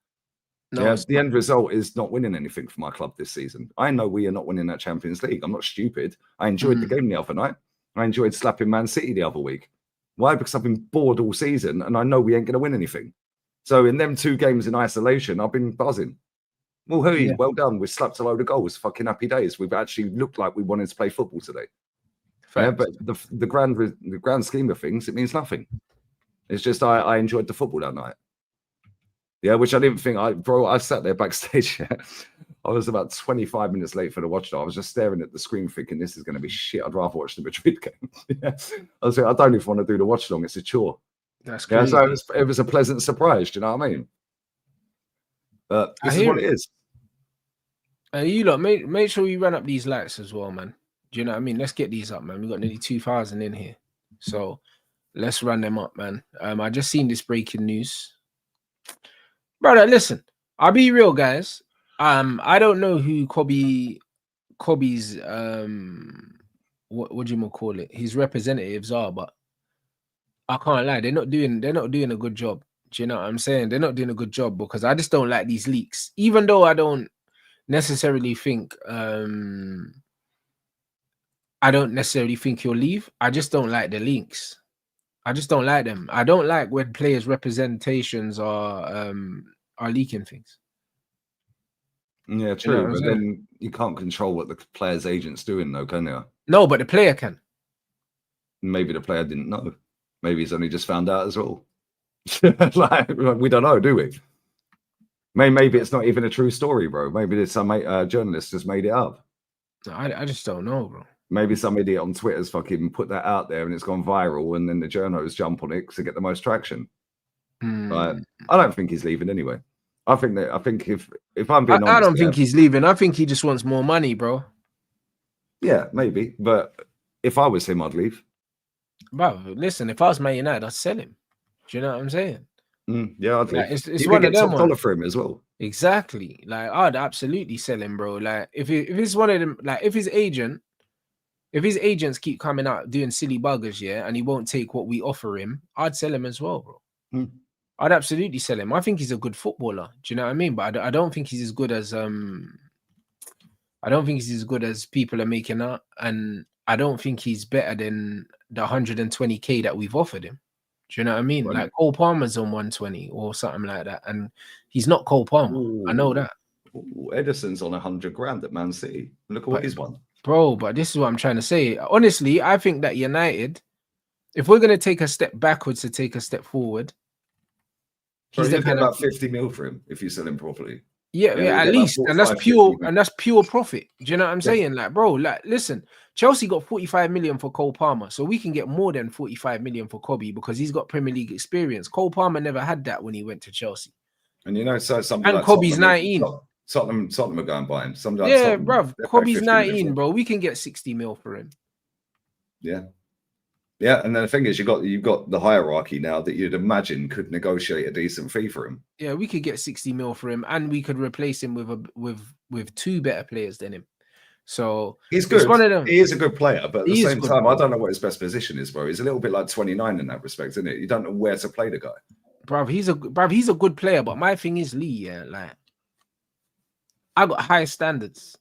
No, yeah, the end result is not winning anything for my club this season. I know we are not winning that Champions League. I'm not stupid. I enjoyed the game the other night. I enjoyed slapping Man City the other week. Why? Because I've been bored all season and I know we ain't going to win anything. So in them 2 games in isolation, I've been buzzing. Well, hey, well done. We slapped a load of goals. Fucking happy days. We've actually looked like we wanted to play football today. Yeah, but the grand scheme of things, it means nothing. It's just I enjoyed the football that night. Yeah, which I didn't think. I sat there backstage. I was about 25 minutes late for the watch. I was just staring at the screen thinking, this is going to be shit. I'd rather watch the Madrid game. Yeah. I was like, I don't even want to do the watch long. It's a chore. That's crazy. Yeah, so it was a pleasant surprise. Do you know what I mean? But this is what it is. You lot, make sure you run up these lights as well, man. Do you know what I mean? Let's get these up, man. We got nearly 2,000 in here. So let's run them up, man. I just seen this breaking news. Brother, listen, I'll be real, guys. I don't know who Kobe's what do you call it? His representatives are, but I can't lie, they're not doing a good job. Do you know what I'm saying? They're not doing a good job because I just don't like these leaks. Even though I don't necessarily think he'll leave. I just don't like the links. I just don't like them. I don't like when players' representations are leaking things. Yeah, true. You know but then you can't control what the player's agent's doing, though, can you? No, but the player can. Maybe the player didn't know. Maybe he's only just found out as well. Like, we don't know, do we? Maybe it's not even a true story, bro. Maybe there's some journalist just made it up. I just don't know, bro. Maybe some idiot on Twitter's fucking put that out there and it's gone viral, and then the journos jump on it to get the most traction. But I don't think he's leaving anyway. I think if I'm being honest, I don't think he's leaving. I think he just wants more money, bro. Yeah, maybe. But if I was him, I'd leave. Bro, listen, if I was Man United, I'd sell him. Do you know what I'm saying? Yeah, I'd leave. Like, it's one of them $1 for him as well. Exactly. Like, I'd absolutely sell him, bro. Like, if it's one of them, like, if his agents keep coming out doing silly buggers, yeah, and he won't take what we offer him, I'd sell him as well, bro. I'd absolutely sell him. I think he's a good footballer. Do you know what I mean? But I don't think he's as good as people are making out, and I don't think he's better than the 120k that we've offered him. Do you know what I mean? Right. Like Cole Palmer's on 120 or something like that, and he's not Cole Palmer. Ooh. I know that. Ooh, Edison's on 100 grand at Man City. Look at what he's won, bro. But this is what I'm trying to say. Honestly, I think that United, if we're gonna take a step backwards to take a step forward, he's going to about 50 mil for him if you sell him properly. Yeah, at least, and that's pure, and that's pure profit. Do you know what I'm saying? Like, bro, like, listen, Chelsea got 45 million for Cole Palmer, so we can get more than 45 million for Kobe because he's got Premier League experience. Cole Palmer never had that when he went to Chelsea. And you know, so something and like Kobe's 19. Tottenham are going by him. Yeah, bro, Kobe's 19, bro. We can get 60 mil for him. Yeah. Yeah, and then the thing is, you've got the hierarchy now that you'd imagine could negotiate a decent fee for him. Yeah, we could get 60 mil for him, and we could replace him with 2 better players than him. So he's good. One of them. He is a good player, but at the same time, I don't know what his best position is, bro. He's a little bit like 29 in that respect, isn't it? You don't know where to play the guy. Bro, he's a good player, but my thing is Lee. Yeah, like I got high standards.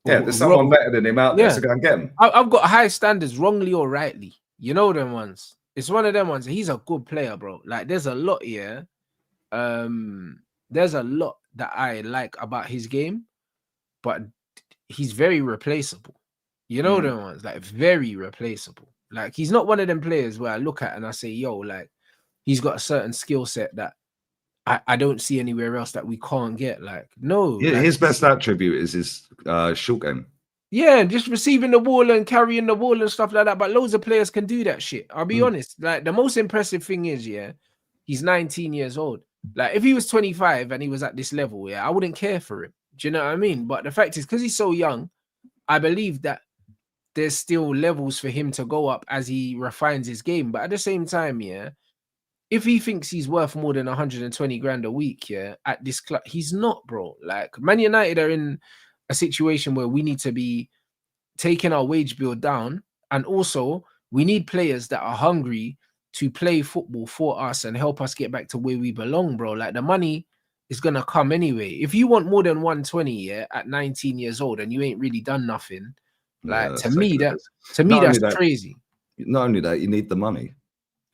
Yeah, there's someone better than him out there, so go and get him. I've got high standards, wrongly or rightly. You know them ones. It's one of them ones. He's a good player, bro. Like, there's a lot here. There's a lot that I like about his game, but he's very replaceable. You know them ones, like very replaceable. Like, he's not one of them players where I look at and I say, yo, like, he's got a certain skill set that I don't see anywhere else that we can't get. Like, no. Yeah, like, his best attribute is his short game. Yeah, just receiving the ball and carrying the ball and stuff like that. But loads of players can do that shit. I'll be honest. Like, the most impressive thing is, yeah, He's 19 years old. Like, if he was 25 and he was at this level, yeah, I wouldn't care for him. Do you know what I mean? But the fact is, because he's so young, I believe that there's still levels for him to go up as he refines his game. But at the same time, yeah, if he thinks he's worth more than 120 grand a week, yeah, at this club, he's not, bro. Like, Man United are in a situation where we need to be taking our wage bill down, and also we need players that are hungry to play football for us and help us get back to where we belong, bro. Like, the money is gonna come anyway. If you want more than 120, yeah, at 19 years old and you ain't really done nothing, like, to me that's crazy. Not only that, you need the money.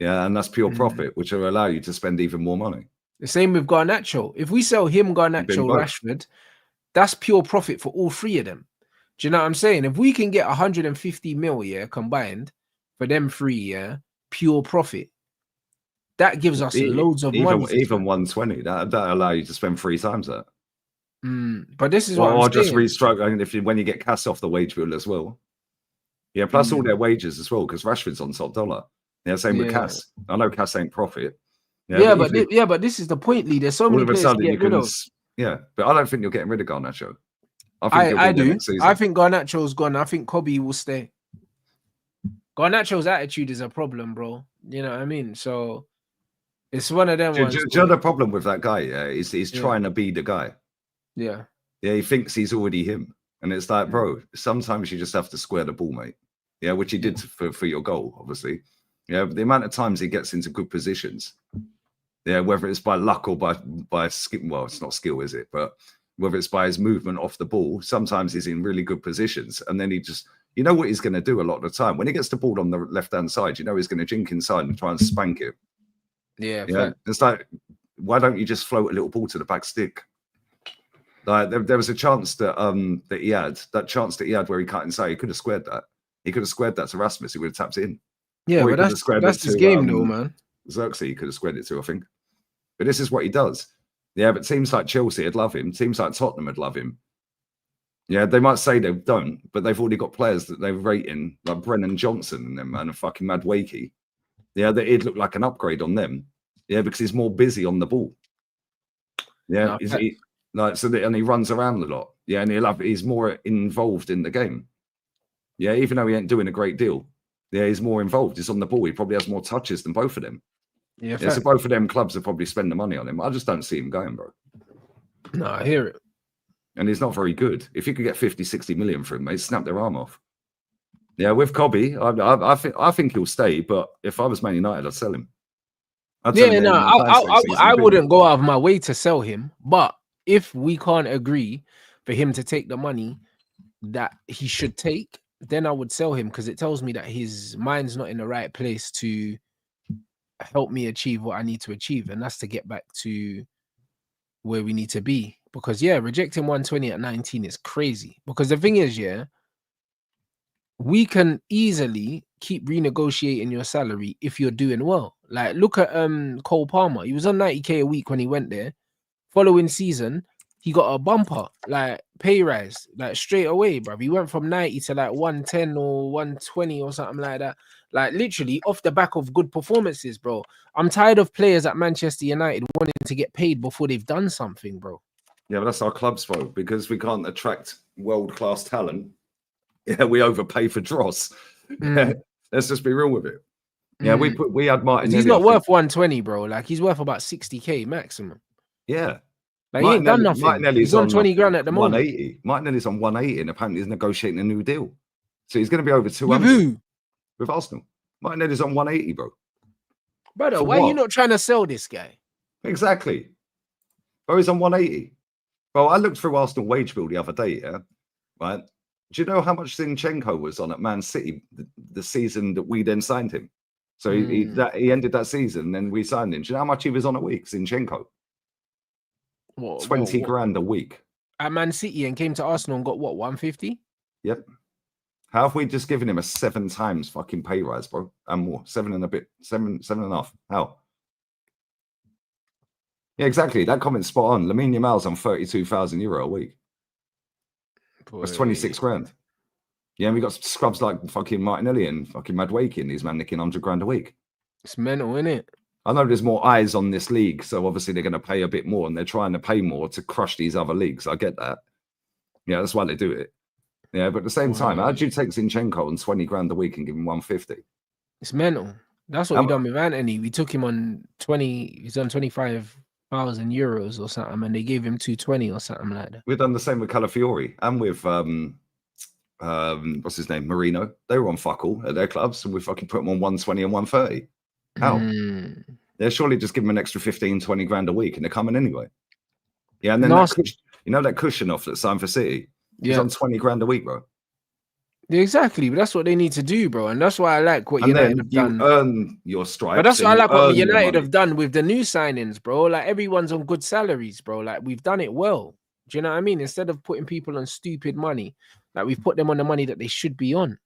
Yeah, and that's pure profit, which will allow you to spend even more money. The same with Garnacho. If we sell him, Garnacho, Rashford, that's pure profit for all three of them. Do you know what I'm saying? If we can get 150 mil, yeah, combined for them three, yeah, pure profit, that gives us loads of money. Even 120, that allow you to spend 3 times that. But this is what I'm saying. Just restructure when you get Cass off the wage bill as well. Yeah, plus all their wages as well, because Rashford's on top dollar. Yeah, same with Cass. I know Cass ain't profit. But this is the point, Lee. There's so many players to get rid of. Yeah, but I don't think you're getting rid of Garnacho. I do. I think Garnacho's gone. I think Kobe will stay. Garnacho's attitude is a problem, bro. You know what I mean? So it's one of them ones. Do you know the problem with that guy? Yeah, he's trying to be the guy. Yeah. Yeah, he thinks he's already him. And it's like, bro, sometimes you just have to square the ball, mate. Yeah, which he did for your goal, obviously. Yeah, but the amount of times he gets into good positions. Yeah, whether it's by luck or by skill. Well, it's not skill, is it? But whether it's by his movement off the ball, sometimes he's in really good positions. And then he just, you know what he's going to do a lot of the time? When he gets the ball on the left-hand side, you know he's going to jink inside and try and spank it. Yeah. It's like, why don't you just float a little ball to the back stick? Like, there was a chance that chance that he had where he cut inside. He could have squared that. He could have squared that to Rasmus. He would have tapped it in. Yeah, but that's his game, though, man. Xerxes, he could have squared it to, I think. But this is what he does. Yeah, but teams like Chelsea would love him. Teams like Tottenham would love him. Yeah, they might say they don't, but they've already got players that they're rating, like Brennan Johnson and them, and fucking Madueke. Yeah, that he'd look like an upgrade on them. Yeah, because he's more busy on the ball. Yeah, and he runs around a lot. Yeah, and he's more involved in the game. Yeah, even though he ain't doing a great deal. Yeah, he's more involved. He's on the ball. He probably has more touches than both of them. Yeah, so both of them clubs will probably spend the money on him. I just don't see him going, bro. No, I hear it. And he's not very good. If you could get 50, 60 million for him, they'd snap their arm off. Yeah, with Kobe, I think he'll stay. But if I was Man United, I'd sell him. I wouldn't go out of my way to sell him. But if we can't agree for him to take the money that he should take, then I would sell him, because it tells me that his mind's not in the right place to help me achieve what I need to achieve, and that's to get back to where we need to be. Because rejecting 120 at 19 is crazy. Because the thing is, we can easily keep renegotiating your salary if you're doing well. Like, look at Cole Palmer. He was on 90k a week when he went there. Following season, he got a bumper, like pay rise, like straight away, bro. He went from 90 to like 110 or 120 or something like that. Like, literally off the back of good performances, bro. I'm tired of players at Manchester United wanting to get paid before they've done something, bro. Yeah, but that's our club's fault, because we can't attract world-class talent. Yeah, we overpay for dross. Let's just be real with it. Yeah, we had Martin. He's not worth 120, bro. Like, he's worth about 60k maximum. Yeah. Like, he ain't done nothing. He's on 20 grand at the moment. 180. Martinelli's on 180, and apparently he's negotiating a new deal. So he's going to be over 200. With who? With Arsenal. Martinelli's on 180, bro. Brother, why are you not trying to sell this guy? Exactly. Bro, he's on 180. Bro, I looked through Arsenal wage bill the other day, right? Do you know how much Zinchenko was on at Man City the season that we then signed him? So he ended that season, and then we signed him. Do you know how much he was on a week, Zinchenko? 20 grand a week. At Man City, and came to Arsenal and got what, 150? Yep. How have we just given him a 7 times fucking pay rise, bro? And more. 7 and a bit. 7.5. How? Yeah, exactly. That comment's spot on. Lamine Yamal's on €32,000 a week. Boy. That's 26 grand. Yeah, and we got scrubs like fucking Martinelli and fucking Madueke, and these man nicking 100 grand a week. It's mental, isn't it? I know there's more eyes on this league, so obviously they're going to pay a bit more, and they're trying to pay more to crush these other leagues. I get that. Yeah, that's why they do it. Yeah, but at the same time, how do you take Zinchenko on 20 grand a week and give him 150? It's mental. That's what we done with Anthony. We took him on 20. He's on 25,000 euros or something, and they gave him 220 or something like that. We've done the same with Calafiori and with what's his name, Marino. They were on fuck all at their clubs, and we fucking put them on 120 and 130. How? Yeah, surely just give them an extra 15, 20 grand a week, and they're coming anyway. Yeah, and then that cushion off that signed for City. He's on 20 grand a week, bro. Exactly, but that's what they need to do, bro. And that's why I like what United have done. You earn your stripes. But that's why I like what United have done with the new signings, bro. Like everyone's on good salaries, bro. Like we've done it well. Do you know what I mean? Instead of putting people on stupid money, like we've put them on the money that they should be on.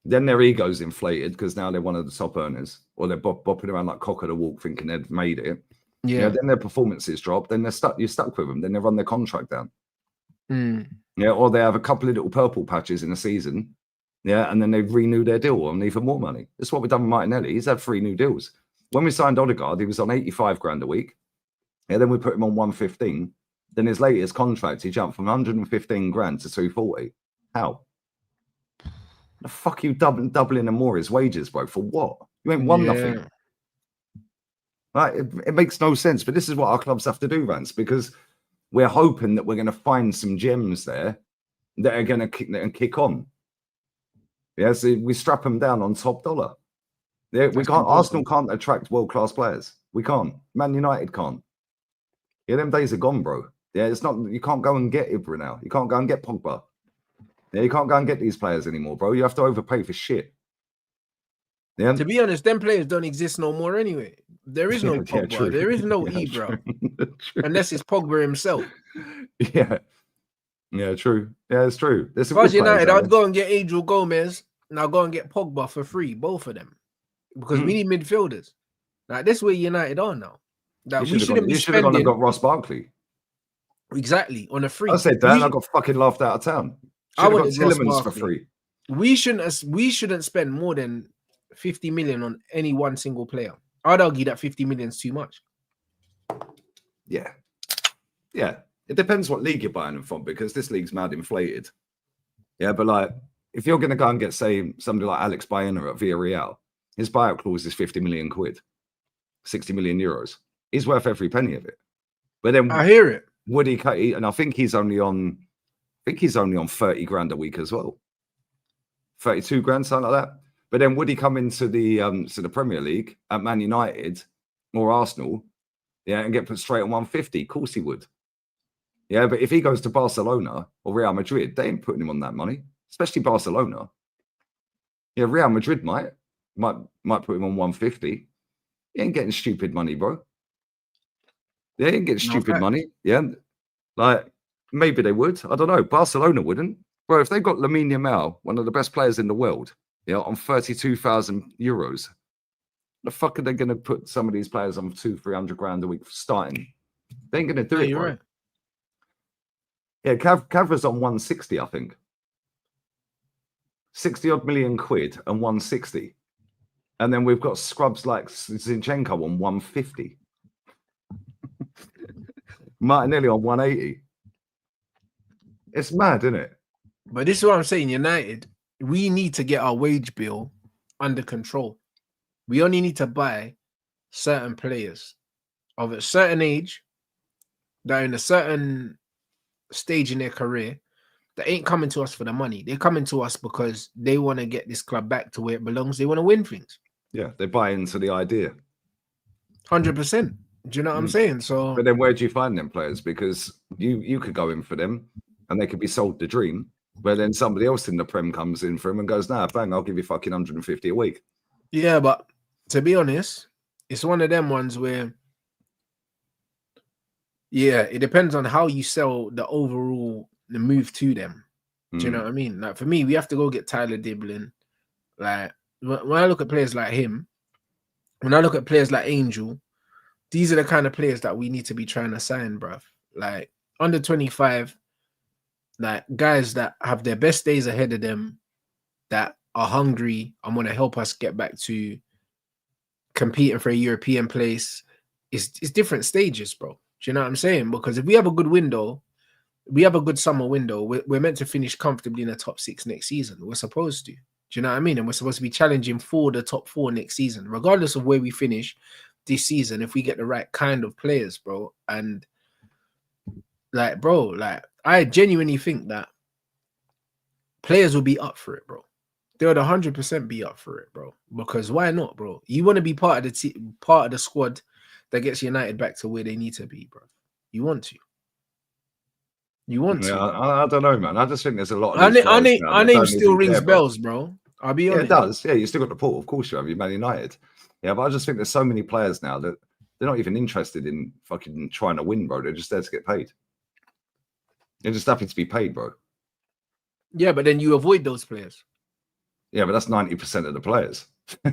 Then their ego's inflated because now they're one of the top earners, or they're bopping around like cock of the walk thinking they've made it. Yeah. Then their performances drop. Then they're stuck. You're stuck with them. Then they run their contract down. Yeah, or they have a couple of little purple patches in a season. Yeah, and then they renew their deal on even more money. That's what we've done with Martinelli. He's had 3 new deals. When we signed Odegaard, he was on 85 grand a week. Yeah, then we put him on 115. Then his latest contract, he jumped from 115 grand to 240. How? The fuck you doubling and more his wages, bro? For what? You ain't won nothing. Right? It makes no sense. But this is what our clubs have to do, Rants, because we're hoping that we're going to find some gems there that are going to kick on. Yeah, so we strap them down on top dollar. Yeah, we can't. Arsenal can't attract world-class players. We can't. Man United can't. Yeah, them days are gone, bro. Yeah, it's not. You can't go and get Ibra now. You can't go and get Pogba. Yeah, you can't go and get these players anymore, bro. You have to overpay for shit. Yeah. To be honest, them players don't exist no more anyway. There is no Pogba. There is no Ibra, unless it's Pogba himself. Yeah. Yeah, true. Yeah, it's true. If I was United, I'd go and get Adriel Gomez, and I'll go and get Pogba for free, both of them, because we need midfielders. Like this way, United are now. That we shouldn't be spending. You should have gone and got Ross Barkley. Exactly, on a free. I said that, and I got fucking laughed out of town. I would have got Tielemans for free. We shouldn't spend more than 50 million on any one single player. I'd argue that 50 million is too much. Yeah. Yeah. It depends what league you're buying them from, because this league's mad inflated. Yeah, but like, if you're going to go and get, say, somebody like Alex Baena at Villarreal, his buyout clause is 50 million quid, 60 million euros. He's worth every penny of it. But then I hear it. Would he cut? And I think he's only on 30 grand a week as well. 32 grand, something like that. But then would he come into the Premier League at Man United or Arsenal, yeah, and get put straight on 150? Of course he would. Yeah, but if he goes to Barcelona or Real Madrid, they ain't putting him on that money, especially Barcelona. Yeah, Real Madrid might put him on 150. He ain't getting stupid money, bro. They ain't getting stupid money. Yeah, like maybe they would. I don't know. Barcelona wouldn't, bro. If they got Lamine Yamal, one of the best players in the world, yeah, on 32,000 euros, the fuck are they going to put some of these players on 200-300 grand a week for starting? They ain't going to do it, bro. Right. Yeah, Cavra's on 160, I think. 60 odd million quid and 160. And then we've got scrubs like Zinchenko on 150. Martinelli on 180. It's mad, isn't it? But this is what I'm saying, United, we need to get our wage bill under control. We only need to buy certain players of a certain age that are in a certain stage in their career that ain't coming to us for the money. They're coming to us because they want to get this club back to where it belongs. They want to win things. Yeah, they buy into the idea. 100%. Do you know what I'm saying? So, but then where do you find them players? Because you could go in for them and they could be sold the dream, where then somebody else in the Prem comes in for him and goes, nah, bang, I'll give you fucking 150 a week. Yeah, but to be honest, it's one of them ones where, yeah, it depends on how you sell the move to them. Do you know what I mean? Like for me, we have to go get Tyler Diblin. Like when I look at players like him, when I look at players like Angel, these are the kind of players that we need to be trying to sign, bruv. Like under 25, like guys that have their best days ahead of them, that are hungry and want to help us get back to competing for a European place. It's different stages, bro. Do you know what I'm saying? Because if we have a good window, we have a good summer window, we're meant to finish comfortably in the top 6 next season. We're supposed to. Do you know what I mean? And we're supposed to be challenging for the top 4 next season, regardless of where we finish this season, if we get the right kind of players, bro. And like, bro, like I genuinely think that players will be up for it, bro. They would 100% be up for it, bro. Because why not, bro? You want to be part of the part of the squad that gets United back to where they need to be, bro. You want to. You want to. I don't know, man. I just think there's a lot of our name still rings bells, bro. I'll be honest. Yeah, it does. Yeah, you still got the pool. Of course you have. You're Man United. Yeah, but I just think there's so many players now that they're not even interested in fucking trying to win, bro. They're just there to get paid. They're just happy to be paid, bro. Yeah, but then you avoid those players. Yeah, but that's 90% of the players. They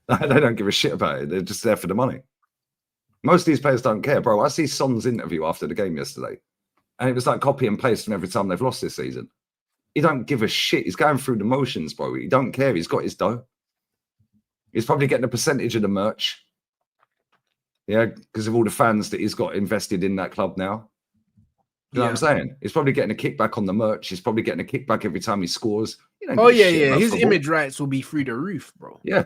don't give a shit about it. They're just there for the money. Most of these players don't care, bro. I see Son's interview after the game yesterday, and it was like copy and paste from every time they've lost this season. He don't give a shit. He's going through the motions, bro. He don't care. He's got his dough. He's probably getting a percentage of the merch. Yeah, because of all the fans that he's got invested in that club now. You know what I'm saying? He's probably getting a kickback on the merch. He's probably getting a kickback every time he scores. Oh, yeah. His image rights will be through the roof, bro. Yeah.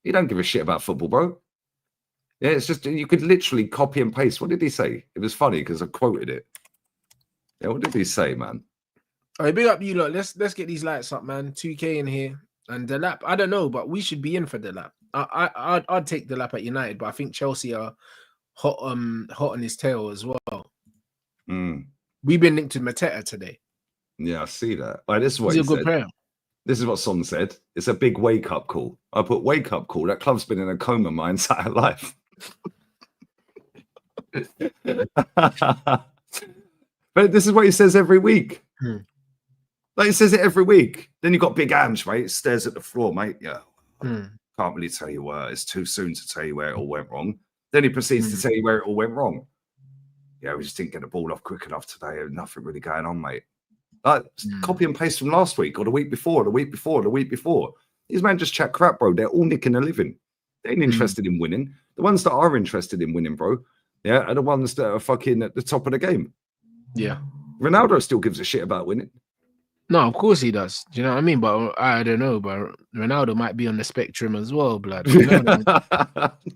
You don't give a shit about football, bro. Yeah, it's just, you could literally copy and paste. What did he say? It was funny because I quoted it. Yeah, what did he say, man? All right, big up you lot. Let's get these lights up, man. 2K in here. And the lap, I don't know, but we should be in for the lap. I'd take the lap at United, but I think Chelsea are hot on his tail as well. We've been linked to Mateta today. Yeah, I see that. Right, this is what he said. Player. This is what Son said. It's a big wake-up call. I put wake-up call. That club's been in a coma my entire life. But this is what he says every week. Like he says it every week. Then you got big Ams, right? It stares at the floor, mate. Yeah. Can't really tell you where. It's too soon to tell you where it all went wrong. Then he proceeds to tell you where it all went wrong. Yeah, we just didn't get the ball off quick enough today. There's nothing really going on, mate. Like copy and paste from last week or the week before, the week before, the week before. These men just chat crap, bro. They're all nicking a living. They ain't interested in winning. The ones that are interested in winning, bro, yeah, are the ones that are fucking at the top of the game. Yeah. Ronaldo still gives a shit about winning. No, of course he does. Do you know what I mean? But I don't know. But Ronaldo might be on the spectrum as well, blood. You know what I mean?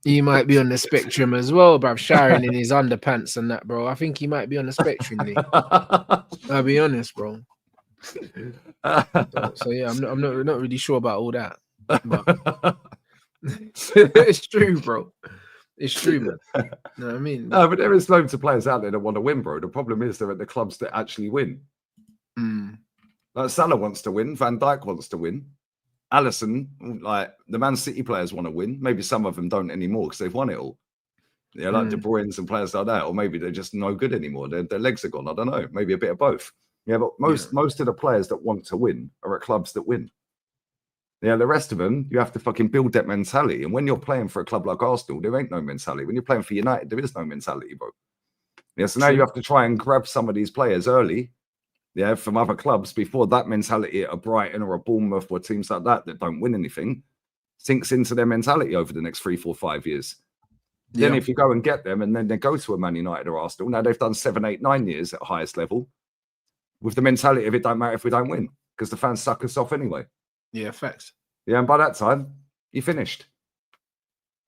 He might be on the spectrum as well, bruv. Sharon in his underpants and that, bro. I think he might be on the spectrum, Lee. I'll be honest, bro. So yeah, I'm not really sure about all that. But it's true, bro. It's true, man. You know what I mean? No, but there is loads of players out there that want to win, bro. The problem is they're at the clubs that actually win. Like Salah wants to win, Van Dijk wants to win, Alisson, like the Man City players want to win. Maybe some of them don't anymore because they've won it all. Yeah, like De Bruyne's and players like that, or maybe they're just no good anymore. Their legs are gone. I don't know. Maybe a bit of both. Yeah, but most of the players that want to win are at clubs that win. Yeah, the rest of them, you have to fucking build that mentality. And when you're playing for a club like Arsenal, there ain't no mentality. When you're playing for United, there is no mentality, bro. Yeah, so now you have to try and grab some of these players early. Yeah, from other clubs before that mentality at a Brighton or a Bournemouth or teams like that don't win anything sinks into their mentality over the next 3, 4, 5 years. Then if you go and get them and then they go to a Man United or Arsenal, now they've done 7, 8, 9 years at highest level with the mentality of it don't matter if we don't win because the fans suck us off anyway. Yeah, facts. Yeah, and by that time, you're finished.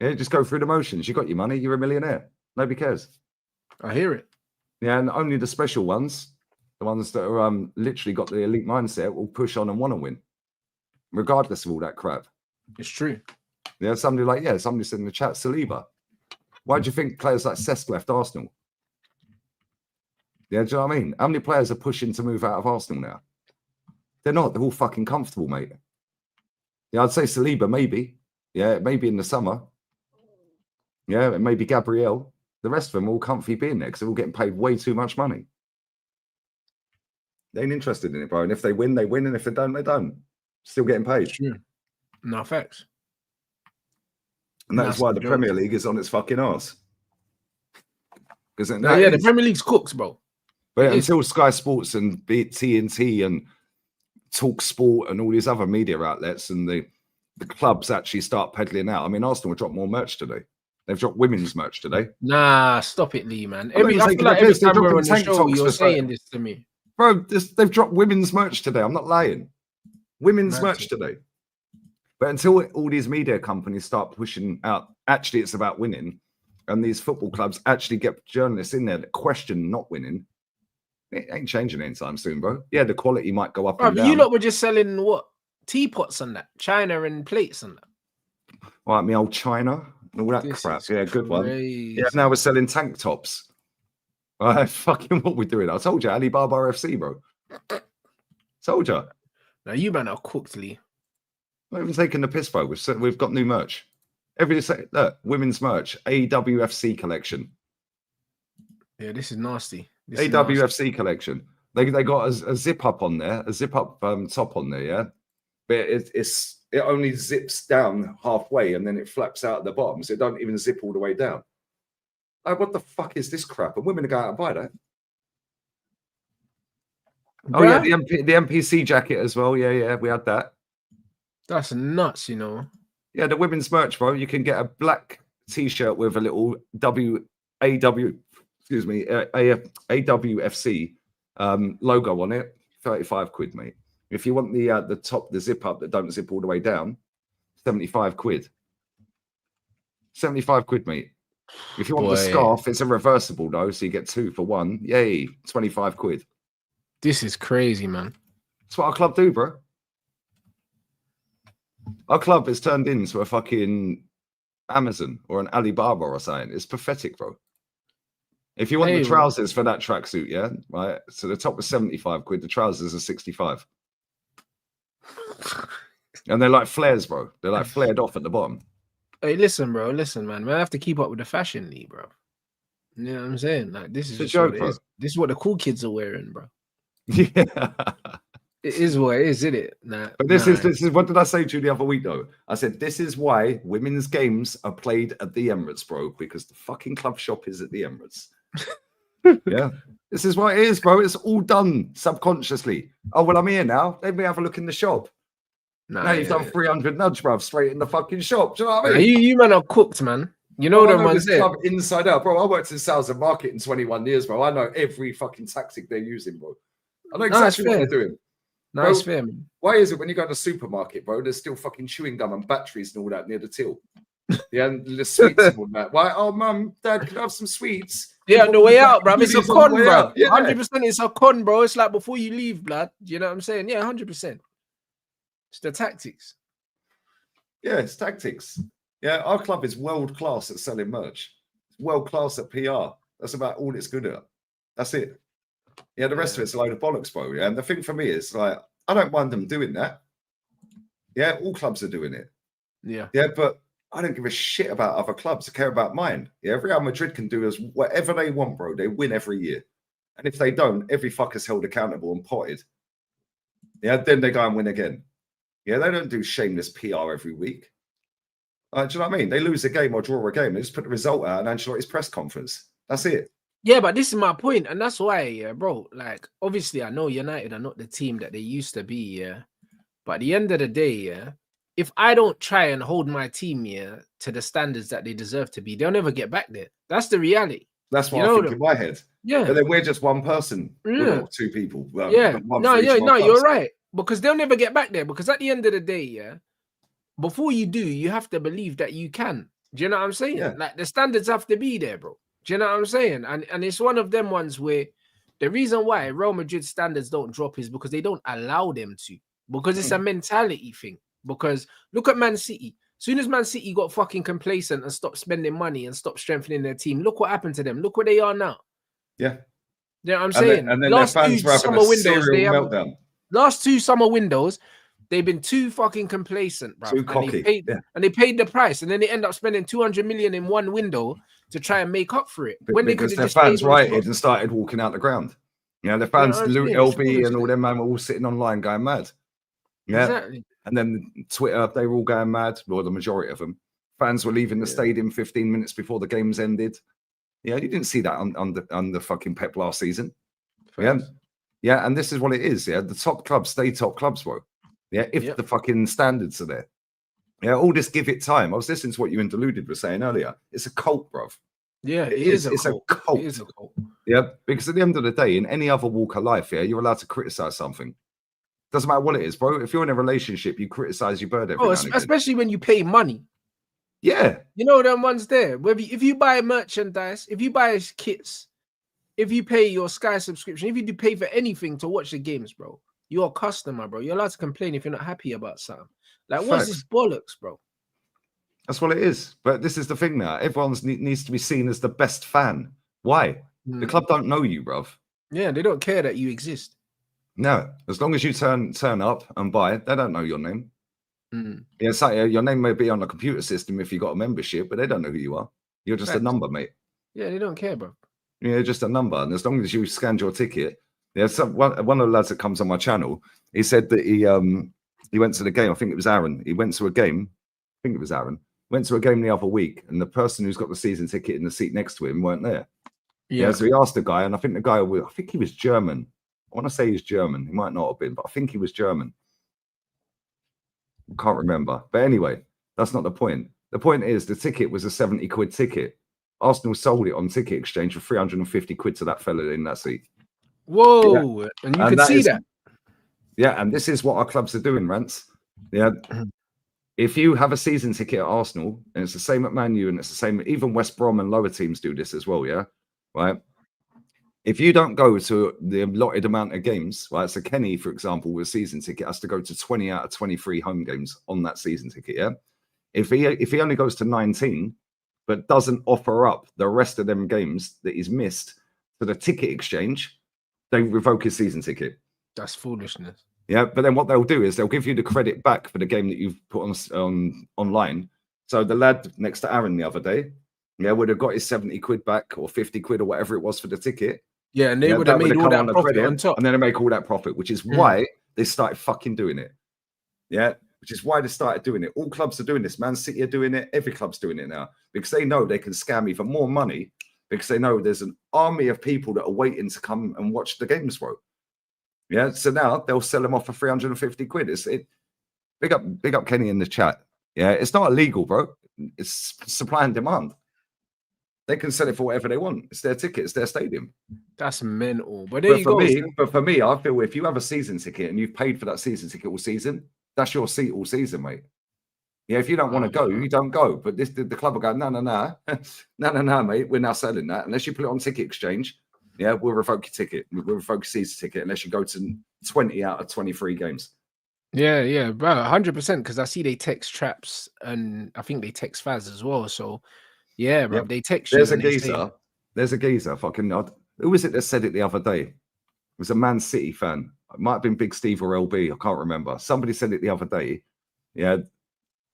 Yeah, just go through the motions. You got your money, you're a millionaire. Nobody cares. I hear it. Yeah, and only the special ones, the ones that are literally got the elite mindset, will push on and want to win, regardless of all that crap. It's true. Yeah, somebody said in the chat, Saliba. Why do you think players like Cesc left Arsenal? Yeah, do you know what I mean? How many players are pushing to move out of Arsenal now? They're not. They're all fucking comfortable, mate. Yeah, I'd say Saliba, maybe. Yeah, maybe in the summer. Yeah, and maybe Gabriel. The rest of them are all comfy being there because they're all getting paid way too much money. They ain't interested in it, bro. And if they win, they win. And if they don't, they don't. Still getting paid. True. No, facts. And that's why the Premier League is on its fucking arse. Because the Premier League's cooks, bro. But until Sky Sports and TNT and Talk Sport and all these other media outlets and the the clubs actually start peddling out. I mean, Arsenal dropped more merch today. They've dropped women's merch today. Nah, stop it, Lee, man. I'm not I taking feel like the every piss, they're time we're dropping on the tank show, tops you're for saying sale. this to me. Bro, they've dropped women's merch today. I'm not lying. Women's Mad merch thing. today. But until all these media companies start pushing out, actually, it's about winning, and these football clubs actually get journalists in there that question not winning, it ain't changing anytime soon, bro. Yeah, the quality might go up Bro, and but down. you lot were just selling what? Teapots and that, china and plates and that. All right, me old China and all that This crap. is Yeah, good one. crazy. Yeah, now we're selling tank tops. All right, fucking what we're doing. I told you, Alibaba FC, bro. Told you. Now you man are cooked, Lee. Not even taking the piss, bro. We've got new merch. Look, women's merch, AWFC collection. Yeah, this is nasty. This is nasty. AWFC collection. They got a zip up on there, a zip up top on there, yeah. But it only zips down halfway and then it flaps out at the bottom, so it don't even zip all the way down. Like, what the fuck is this crap? And women are going out and buy that. Oh yeah, the MPC jacket as well. Yeah, we had that. That's nuts, you know. Yeah, the women's merch, bro. You can get a black t-shirt with a little AWFC logo on it. 35 quid, mate. If you want the top, the zip up that don't zip all the way down, 75 quid. 75 quid, mate. If you want the scarf, it's a reversible though, so you get 2 for 1. Yay, 25 quid. This is crazy, man. That's what our club do, bro. Our club is turned into a fucking Amazon or an Alibaba or something. It's pathetic, bro. If you want the trousers for that tracksuit, yeah, right. So the top was 75 quid. The trousers are 65. And they're like flares, bro. They're like flared off at the bottom. Hey, listen, bro. Listen, man. I have to keep up with the fashion, Lee, bro. You know what I'm saying? Like, this is just joke, what it bro. is. This is what the cool kids are wearing, bro. Yeah. It is what it is, isn't it? Nah, but this is what did I say to you the other week though? I said this is why women's games are played at the Emirates, bro, because the fucking club shop is at the Emirates. Yeah, this is what it is, bro. It's all done subconsciously. Oh well, I'm here now. Let me have a look in the shop. Now you've done 300 nudge, bro, straight in the fucking shop. Do you know what I mean? You man are cooked, man. You know them ones there. Club inside out, bro. I worked in sales and marketing 21 years, bro. I know every fucking tactic they're using, bro. I know exactly what they're doing. No, it's fair, man. Why is it when you go to the supermarket, bro, there's still fucking chewing gum and batteries and all that near the till? Yeah, and the sweets and all that. Why? Oh, mum, dad, can I have some sweets? Yeah, on the way out, bro. It's a con, bro. Yeah. 100% it's a con, bro. It's like before you leave, blood. You know what I'm saying? Yeah, 100%. It's the tactics. Yeah, it's tactics. Yeah, our club is world class at selling merch. It's world class at PR. That's about all it's good at. That's it. Yeah, the rest of it's a load of bollocks, bro. Yeah, and the thing for me is like, I don't mind them doing that. Yeah, all clubs are doing it. Yeah. Yeah, but I don't give a shit about other clubs. I care about mine. Yeah, Real Madrid can do as whatever they want, bro. They win every year. And if they don't, every fucker's held accountable and potted. Yeah, then they go and win again. Yeah, they don't do shameless PR every week. Do you know what I mean? They lose a game or draw a game. They just put the result out and Ancelotti's press conference. That's it. Yeah, but this is my point, and that's why, bro. Like, obviously, I know United are not the team that they used to be, yeah. But at the end of the day, yeah, if I don't try and hold my team, yeah, to the standards that they deserve to be, they'll never get back there. That's the reality. That's what I think in my head. Yeah. But then we're just one person. Yeah. We're not 2 people. Yeah. No, you're right. Because they'll never get back there. Because at the end of the day, yeah, before you do, you have to believe that you can. Do you know what I'm saying? Yeah. Like, the standards have to be there, bro. Do you know what I'm saying? And it's one of them ones where the reason why Real Madrid standards don't drop is because they don't allow them to. Because it's a mentality thing. Because look at Man City. As soon as Man City got fucking complacent and stopped spending money and stopped strengthening their team, look what happened to them. Look where they are now. Yeah. You know what I'm saying? And then last their fans were having a serial meltdown. Last 2 summer windows, they've been too fucking complacent, bro. Too cocky. And they paid the price. And then they end up spending 200 million in one window to try and make up for it. Because their fans rioted and started walking out the ground. You know, the fans, Luke LB and all them man were all sitting online going mad. Yeah. Exactly. And then Twitter, they were all going mad, or the majority of them. Fans were leaving the stadium 15 minutes before the games ended. Yeah, you didn't see that on the fucking Pep last season. Yeah. Yeah, and this is what it is. Yeah, the top clubs stay top clubs, bro. Yeah, if the fucking standards are there. Yeah, all this give it time. I was listening to what you and Deluded were saying earlier. It's a cult, bruv. Yeah, it is a It's cult. a cult. It is a cult. Yeah, because at the end of the day, in any other walk of life, yeah, you're allowed to criticize something. Doesn't matter what it is, bro. If you're in a relationship, you criticize your bird every now and again. Especially when you pay money. Yeah. You know them ones there. If you buy merchandise, if you buy kits, if you pay your Sky subscription, if you do pay for anything to watch the games, bro, you're a customer, bro. You're allowed to complain if you're not happy about something. Like, what's this bollocks, bro? That's what it is. But this is the thing now. Everyone needs to be seen as the best fan. Why? The club don't know you, bruv. Yeah, they don't care that you exist. No, as long as you turn up and buy it, they don't know your name. Yeah, so your name may be on the computer system if you got a membership, but they don't know who you are. You're just a number, mate. Yeah, they don't care, bro. Yeah, just a number. And as long as you scanned your ticket, one of the lads that comes on my channel, he said that he went to the game. I think it was Aaron. He went to a game. I think it was Aaron. Went to a game the other week, and the person who's got the season ticket in the seat next to him weren't there. Yeah, so he asked the guy, and I think the guy, I think he was German. I want to say he's German. He might not have been, but I think he was German. I can't remember. But anyway, that's not the point. The point is the ticket was a 70 quid ticket. Arsenal sold it on Ticket Exchange for 350 quid to that fella in that seat. Whoa. Yeah. And you can see that. Yeah, and this is what our clubs are doing, Rants. Yeah. If you have a season ticket at Arsenal, and it's the same at Man U, and it's the same, even West Brom and lower teams do this as well, yeah? Right? If you don't go to the allotted amount of games, right? So Kenny, for example, with a season ticket, has to go to 20 out of 23 home games on that season ticket, yeah? If he only goes to 19, but doesn't offer up the rest of them games that he's missed to the Ticket Exchange, they revoke his season ticket. That's foolishness. Yeah, but then what they'll do is they'll give you the credit back for the game that you've put on online. So the lad next to Aaron the other day, yeah, would have got his 70 quid back or 50 quid or whatever it was for the ticket. Yeah, and they would have made all that profit on top. And then they make all that profit, which is why they started fucking doing it. Yeah, which is why they started doing it. All clubs are doing this. Man City are doing it. Every club's doing it now because they know they can scam even more money because they know there's an army of people that are waiting to come and watch the games, bro. Yeah, so now they'll sell them off for 350 quid. Big up Kenny in the chat. Yeah, it's not illegal, bro. It's supply and demand. They can sell it for whatever they want. It's their ticket. It's their stadium. That's mental. But there you go. But for me, I feel if you have a season ticket and you've paid for that season ticket all season, that's your seat all season, mate. Yeah, if you don't want to go, you don't go. But the club will go, no, mate. We're now selling that. Unless you put it on Ticket Exchange, yeah, we'll revoke your ticket. We'll revoke your season ticket unless you go to 20 out of 23 games. Yeah, bro, 100%. Because I see they text Traps and I think they text Faz as well. So, yeah, bro, they text you. There's a geezer. Fucking odd. Who was it that said it the other day? It was a Man City fan. It might have been Big Steve or LB. I can't remember. Somebody said it the other day. Yeah,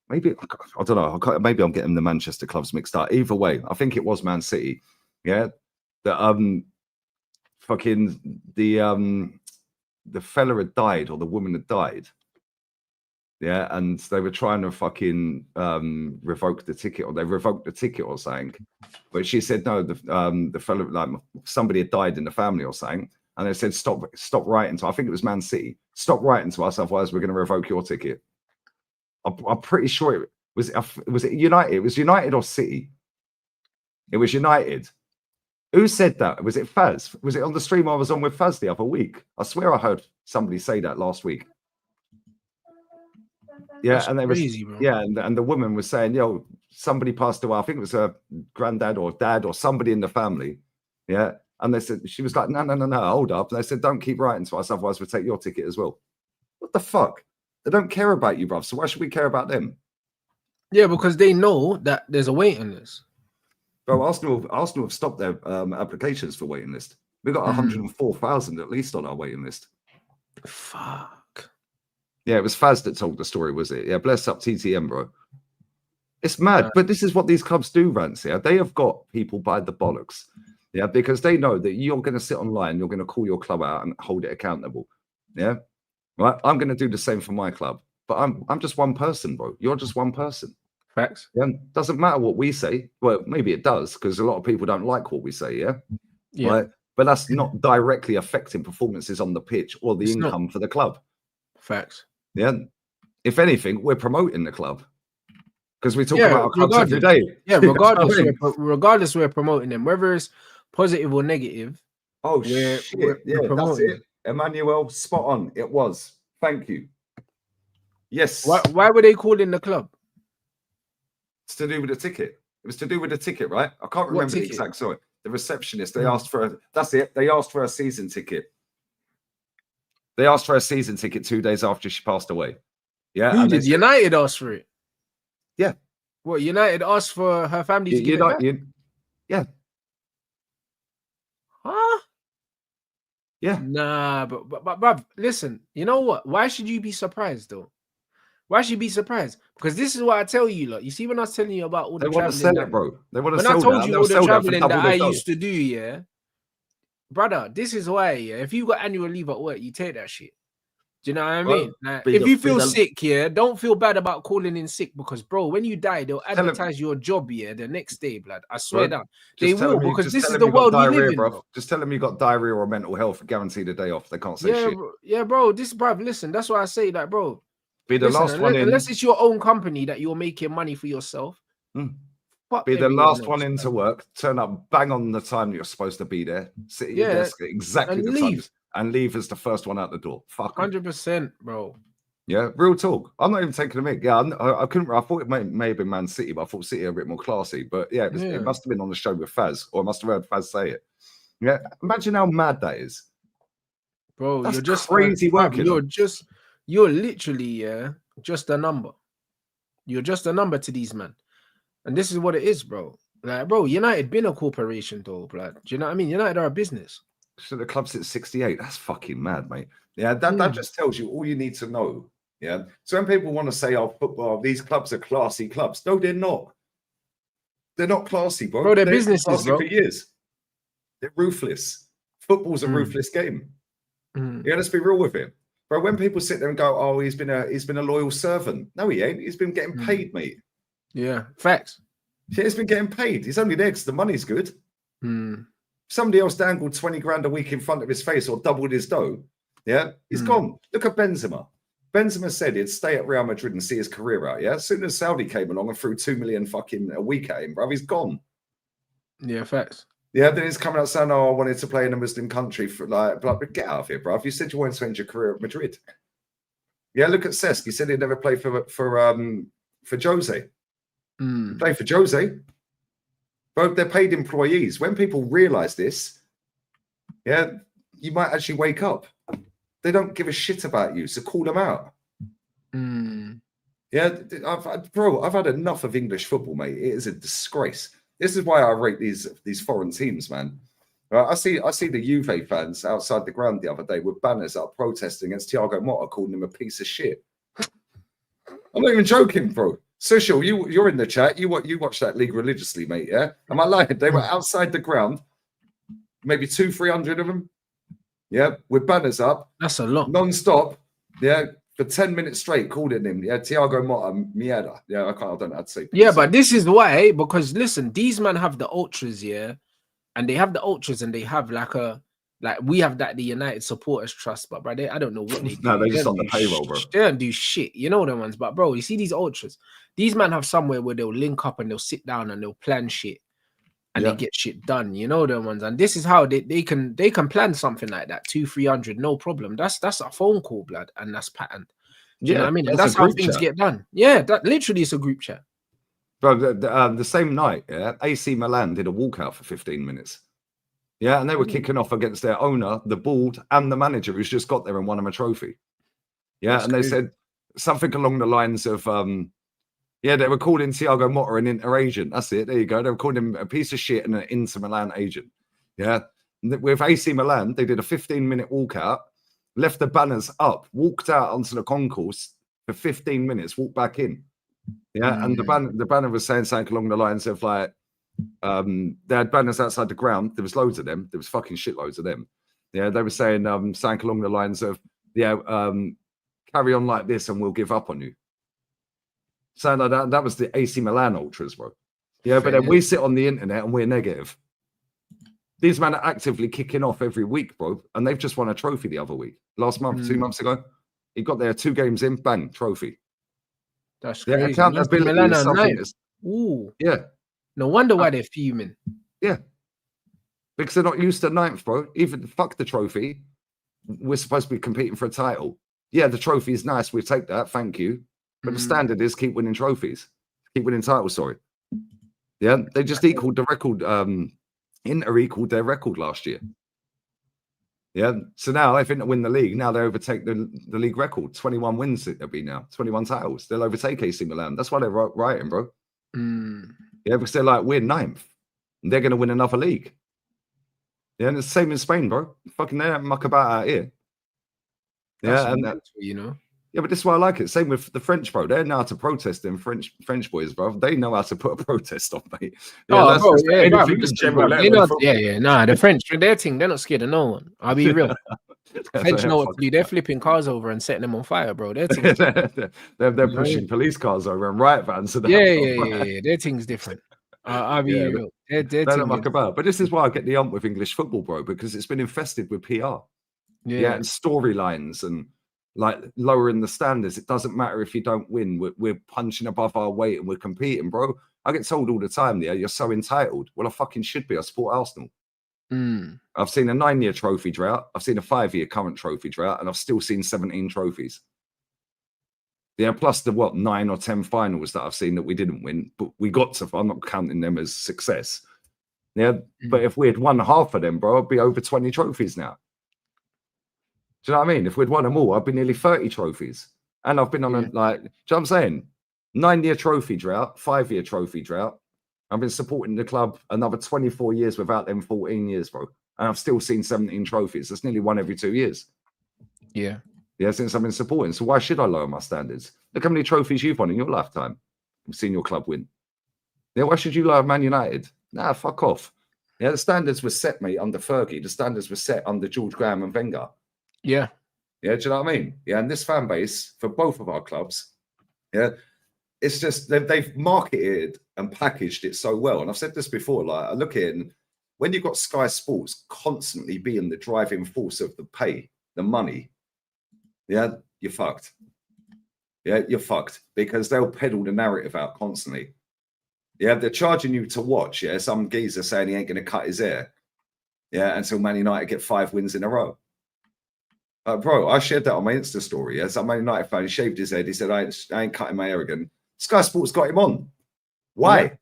maybe I don't know. Maybe I'm getting the Manchester clubs mixed up. Either way, I think it was Man City. Yeah, the fella had died or the woman had died. Yeah, and they were trying to fucking revoke the ticket, or they revoked the ticket or something. But she said no. The fella, like somebody had died in the family or something, and they said stop writing to. I think it was Man City. Stop writing to us, otherwise we're going to revoke your ticket. I'm pretty sure it was it United. It was United or City. It was United. Who said that? Was it Faz? Was it on the stream I was on with Faz the other week? I swear I heard somebody say that last week. Yeah, that's and they crazy, was, bro. yeah, and the woman was saying, yo, somebody passed away. I think it was her granddad or dad or somebody in the family. Yeah. And they said, she was like, no, hold up. And they said, don't keep writing to us, otherwise we'll take your ticket as well. What the fuck? They don't care about you, bruv. So why should we care about them? Yeah, because they know that there's a waiting list. Bro, Arsenal have stopped their applications for waiting list. We've got 104,000 at least on our waiting list. Fuck. Yeah, it was Faz that told the story, was it? Yeah, bless up TTM, bro. It's mad, but this is what these clubs do, Rants. Yeah, they have got people by the bollocks. Yeah, because they know that you're going to sit online, you're going to call your club out and hold it accountable. Yeah, right. I'm going to do the same for my club, but I'm just one person, bro. You're just one person. Facts. Yeah, doesn't matter what we say. Well, maybe it does because a lot of people don't like what we say. Yeah, right. But that's not directly affecting performances on the pitch or the income for the club. Facts. Yeah. If anything, we're promoting the club. because we talk about our clubs every day. Yeah, You know what I regardless, mean? regardless, we're promoting them, whether it's positive or negative. Oh we're shit! Yeah, that's promoting it. Emmanuel, spot on. It was. Thank you. Yes. Why were they calling the club? It's to do with the ticket. It was to do with the ticket, right? I can't remember the exact story. The receptionist, they asked for that's it. They asked for a season ticket. They asked for a season ticket 2 days after she passed away. Yeah. Who did? United asked for it. Yeah. What, United asked for her family to give it back? Yeah. Huh? Yeah. Nah, but bruv, listen, you know what? Why should you be surprised though? Why should you be surprised? Because this is what I tell you, look. You see, when I was telling you about all the traveling, want to sell it, bro. They want to when sell I told that, you all the traveling that I double. used to do, yeah, brother, this is why, yeah. If you got annual leave at work, you take that shit. Do you know what I mean? Like, if you feel sick, yeah, don't feel bad about calling in sick because, bro, when you die, they'll advertise your job, yeah, the next day, blood. I swear down. They will, because this is the world we live in, bro. Just tell them you got diarrhea or mental health, guaranteed a day off. They can't say shit. Yeah, bro, this, bruv, listen, that's why I say that, bro. Be the last one in. Unless it's your own company that you're making money for yourself. Be the last one into work. Turn up bang on the time that you're supposed to be there. Sit at your desk at exactly the time. And leave as the first one out the door. Fuck 100%, bro. Yeah, real talk. I'm not even taking a mic. Yeah, I couldn't. I thought it may have been Man City, but I thought City are a bit more classy. But yeah, it must have been on the show with Faz, or I must have heard Faz say it. Yeah, imagine how mad that is, bro. That's you're just crazy working. You're literally just a number. You're just a number to these men, and this is what it is, bro. Like, bro, United been a corporation, though, blood. Do you know what I mean? United are a business. So the club's at 68. That's fucking mad, mate. Yeah, that just tells you all you need to know. Yeah. So when people want to say, "Oh, football, these clubs are classy clubs," no, they're not. They're not classy, bro. Bro, they're businesses, bro. For years. They're ruthless. Football's a ruthless game. Yeah, let's be real with it. Bro, when people sit there and go, "Oh, he's been a loyal servant," no, he ain't. He's been getting paid, mate. Yeah, facts. Yeah, he's been getting paid. He's only there because the money's good. Somebody else dangled 20 grand a week in front of his face or doubled his dough. Yeah, he's gone. Look at Benzema. Benzema said he'd stay at Real Madrid and see his career out. Yeah, as soon as Saudi came along and threw 2 million fucking a week at him, bro, he's gone. Yeah, facts. Yeah, then he's coming out saying, "Oh, I wanted to play in a Muslim country for like get out of here, bro. If you said you wanted to end your career at Madrid." Yeah, look at Cesc. He said he'd never play for Jose. Play for Jose. Bro, they're paid employees. When people realize this, yeah, you might actually wake up. They don't give a shit about you, so call them out. Yeah, I've had enough of English football, mate. It is a disgrace. This is why I rate these foreign teams, man. I see the Juve fans outside the ground the other day with banners up protesting against Thiago Motta, calling him a piece of shit. I'm not even joking, bro. Social, you're in the chat. You watch that league religiously, mate. Yeah, am I lying? They were outside the ground, maybe 200-300 of them. Yeah, with banners up. That's a lot, non-stop. Yeah, for 10 minutes straight, calling him. Yeah, Thiago Motta, mierda. Yeah, I don't know how to say. Yeah, but this is why, because listen, these men have the ultras, yeah, and they have the ultras, and they have we have the United Supporters Trust, but bro, I don't know what they do. No, they're just on the payroll, bro. They don't do shit, you know them ones. But bro, you see these ultras, these men have somewhere where they'll link up and they'll sit down and they'll plan shit, and they get shit done, you know them ones. And this is how they can plan something like that, 200-300, no problem. That's a phone call, blood, and that's patterned. Do you know what I mean? And that's how things get done. Yeah, that literally is a group chat. Bro, the same night, yeah, AC Milan did a walkout for 15 minutes. Yeah, and they were kicking off against their owner, the board, and the manager who's just got there and won him a trophy. Yeah, that's and they said something along the lines of, they were calling Thiago Motta an inter-agent. That's it. There you go. They were calling him a piece of shit and an Inter Milan agent. Yeah, with AC Milan, they did a 15-minute walkout, left the banners up, walked out onto the concourse for 15 minutes, walked back in. Yeah, and the banner was saying something along the lines of like, they had banners outside the ground. There was loads of them. There was fucking shitloads of them. Yeah, they were saying something along the lines of, carry on like this and we'll give up on you. Saying like that was the AC Milan ultras, bro. Yeah, but then we sit on the internet and we're negative. These men are actively kicking off every week, bro, and they've just won a trophy the other week. Last month, 2 months ago, he got there 2 games in, bang, trophy. That's Their crazy. accountability Milan is are something ninth. that's, Ooh, yeah, no wonder why they're fuming. yeah. Because they're not used to ninth, bro. Even fuck the trophy. We're supposed to be competing for a title. Yeah, the trophy is nice. We take that. Thank you. But the standard is keep winning trophies. Keep winning titles, sorry. Yeah, they just equaled the record. Inter equaled their record last year. Yeah, so now they think to win the league. Now they overtake the league record. 21 wins it'll be now. 21 titles. They'll overtake AC Milan. That's why they're writing, bro. Yeah, because they're like, we're ninth. And they're going to win another league. Yeah, and it's the same in Spain, bro. Fucking they don't muck about out here. That's Yeah, and mental, you know. yeah, but this is why I like it. Same with the French, bro. They know how to protest them French boys, bro. They know how to put a protest on, mate. Yeah, Oh, that's bro, just yeah, anything bro, in general. bro, let they alone know, football. yeah. Nah, the French, their thing, they're not scared of no one. I'll be real. French know what to do. They're flipping cars over and setting them on fire, bro. Their thing's they're pushing police cars over and riot vans. And yeah. Their thing's different. I'll be real. Their they don't thing muck is, about. But this is why I get the ump with English football, bro, because it's been infested with PR. Yeah, and storylines and like lowering the standards. It doesn't matter if you don't win. We're punching above our weight and we're competing, bro. I get told all the time, yeah, you're so entitled. Well, I fucking should be. I support Arsenal. I've seen a 9-year trophy drought. I've seen a 5-year current trophy drought, and I've still seen 17 trophies. Yeah, plus the 9 or 10 finals that I've seen that we didn't win, but we got to. I'm not counting them as success. Yeah, but if we had won half of them, bro, I'd be over 20 trophies now. Do you know what I mean? If we'd won them all, I'd be nearly 30 trophies. And I've been on do you know what I'm saying? 9-year trophy drought, 5-year trophy drought. I've been supporting the club another 24 years without them 14 years, bro. And I've still seen 17 trophies. That's nearly one every 2 years. Yeah, since I've been supporting. So why should I lower my standards? Look how many trophies you've won in your lifetime. You've seen your club win. Yeah, why should you lower Man United? Nah, fuck off. Yeah, the standards were set, mate, under Fergie. The standards were set under George Graham and Wenger. Yeah, do you know what I mean? Yeah, and this fan base for both of our clubs, yeah, it's just they've marketed and packaged it so well. And I've said this before, like I look in when you've got Sky Sports constantly being the driving force of the pay, the money, yeah, you're fucked. Yeah, you're fucked because they'll peddle the narrative out constantly. Yeah, they're charging you to watch. Yeah, some geezer saying he ain't going to cut his hair. Yeah, until Man United get 5 wins in a row. Bro, I shared that on my Insta story. Yeah, some Man United fan, he shaved his head. He said, I ain't cutting my hair again. Sky Sports got him on. Why?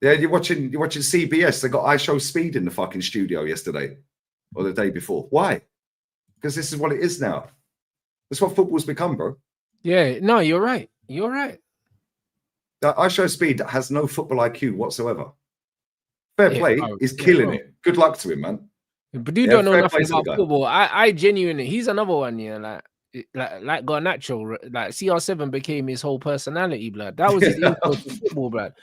Yeah, you're watching CBS. They got I Show Speed in the fucking studio yesterday or the day before. Why? Because this is what it is now. That's what football's become, bro. Yeah, no, you're right. You're right. I Show Speed has no football IQ whatsoever. Fair play. He's killing it. Good luck to him, man. But you don't know nothing about football. I genuinely, he's another one, yeah. Like Garnacho, like CR7 became his whole personality, blood. That was his intro to football, blood.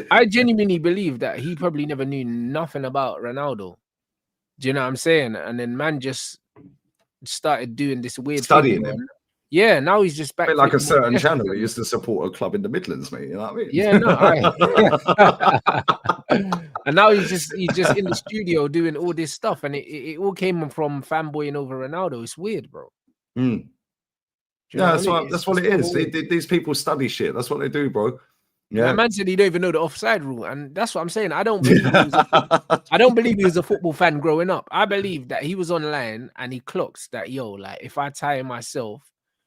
I genuinely believe that he probably never knew nothing about Ronaldo. Do you know what I'm saying? And then man just started doing this weird studying him. Yeah, now he's just back. Like a certain channel that used to support a club in the Midlands, mate. You know what I mean? Yeah, no, and now he's just in the studio doing all this stuff, and it all came from fanboying over Ronaldo. It's weird, bro. Yeah, that's what it is. These people study shit. That's what they do, bro. Yeah, that man said he don't even know the offside rule, and that's what I'm saying. I don't believe he was a football fan growing up. I believe that he was online and he clocks that like if I tie myself.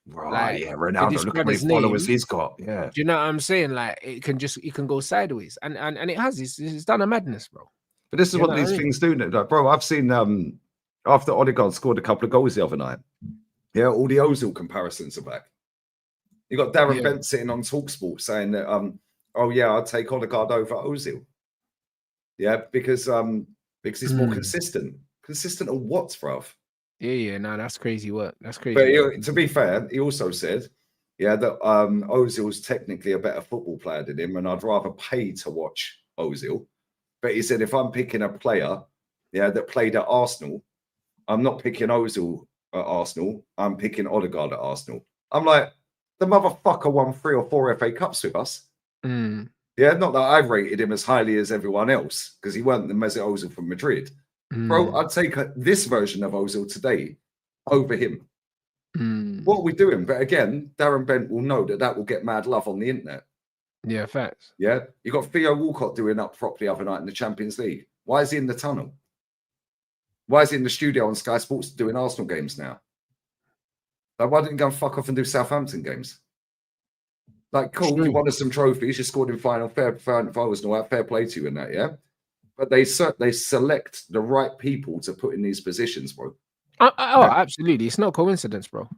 Right, yeah, Ronaldo, look how many followers he's got. Yeah. Do you know what I'm saying? Like it can go sideways. And it has. It's done a madness, bro. But this is what these things do. Like, bro, I've seen after Odegaard scored a couple of goals the other night. Yeah, all the Ozil comparisons are back. You got Darren Bent sitting on TalkSport saying that oh yeah, I'd take Odegaard over Ozil. Yeah, because he's more consistent. Consistent of what, bruv? Yeah, no, that's crazy work. That's crazy. But to be fair, he also said, yeah, that Ozil's technically a better football player than him, and I'd rather pay to watch Ozil. But he said, if I'm picking a player, yeah, that played at Arsenal, I'm not picking Ozil at Arsenal. I'm picking Odegaard at Arsenal. I'm like, the motherfucker won 3 or 4 FA Cups with us. Yeah, not that I rated him as highly as everyone else, because he weren't the Mesut Ozil from Madrid. Bro, I'd take this version of Ozil today over him. What are we doing? But again, Darren Bent will know that will get mad love on the internet. Yeah, facts. Yeah, you got Theo Walcott doing up properly the other night in the Champions League. Why is he in the tunnel? Why is he in the studio on Sky Sports doing Arsenal games now? Like, why didn't he go and fuck off and do Southampton games? Like, cool, you won us some trophies, you scored in final, fair finals and all that, fair play to you in that, yeah? But they select the right people to put in these positions, bro. Absolutely. It's not coincidence, bro.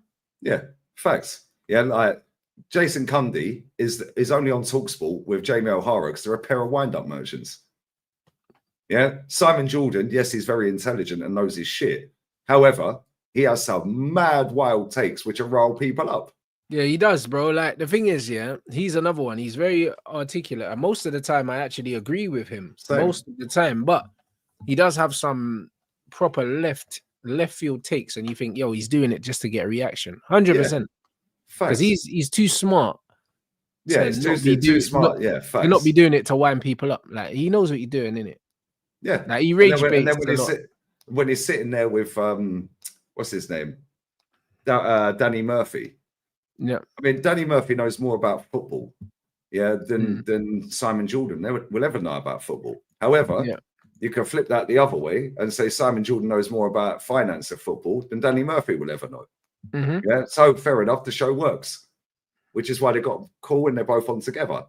Yeah, facts. Yeah, like Jason Cundy is only on TalkSport with Jamie O'Hara because they're a pair of wind-up merchants. Yeah, Simon Jordan, yes, he's very intelligent and knows his shit. However, he has some mad, wild takes which will rile people up. Yeah, he does, bro. Like, the thing is, yeah, he's another one. He's very articulate. And most of the time, I actually agree with him. Same. Most of the time. But he does have some proper left field takes. And you think, yo, he's doing it just to get a reaction. 100%. Because he's too smart. Yeah, he's too smart. Yeah, facts. To not be doing it to wind people up. Like, he knows what he's doing, innit? Yeah. Like, he rage baits. And then when he's sitting there with, what's his name? Danny Murphy. Yeah, I mean, Danny Murphy knows more about football, than Simon Jordan will ever know about football. However, you can flip that the other way and say Simon Jordan knows more about finance of football than Danny Murphy will ever know. Yeah, so fair enough, the show works, which is why they got cool and they're both on together.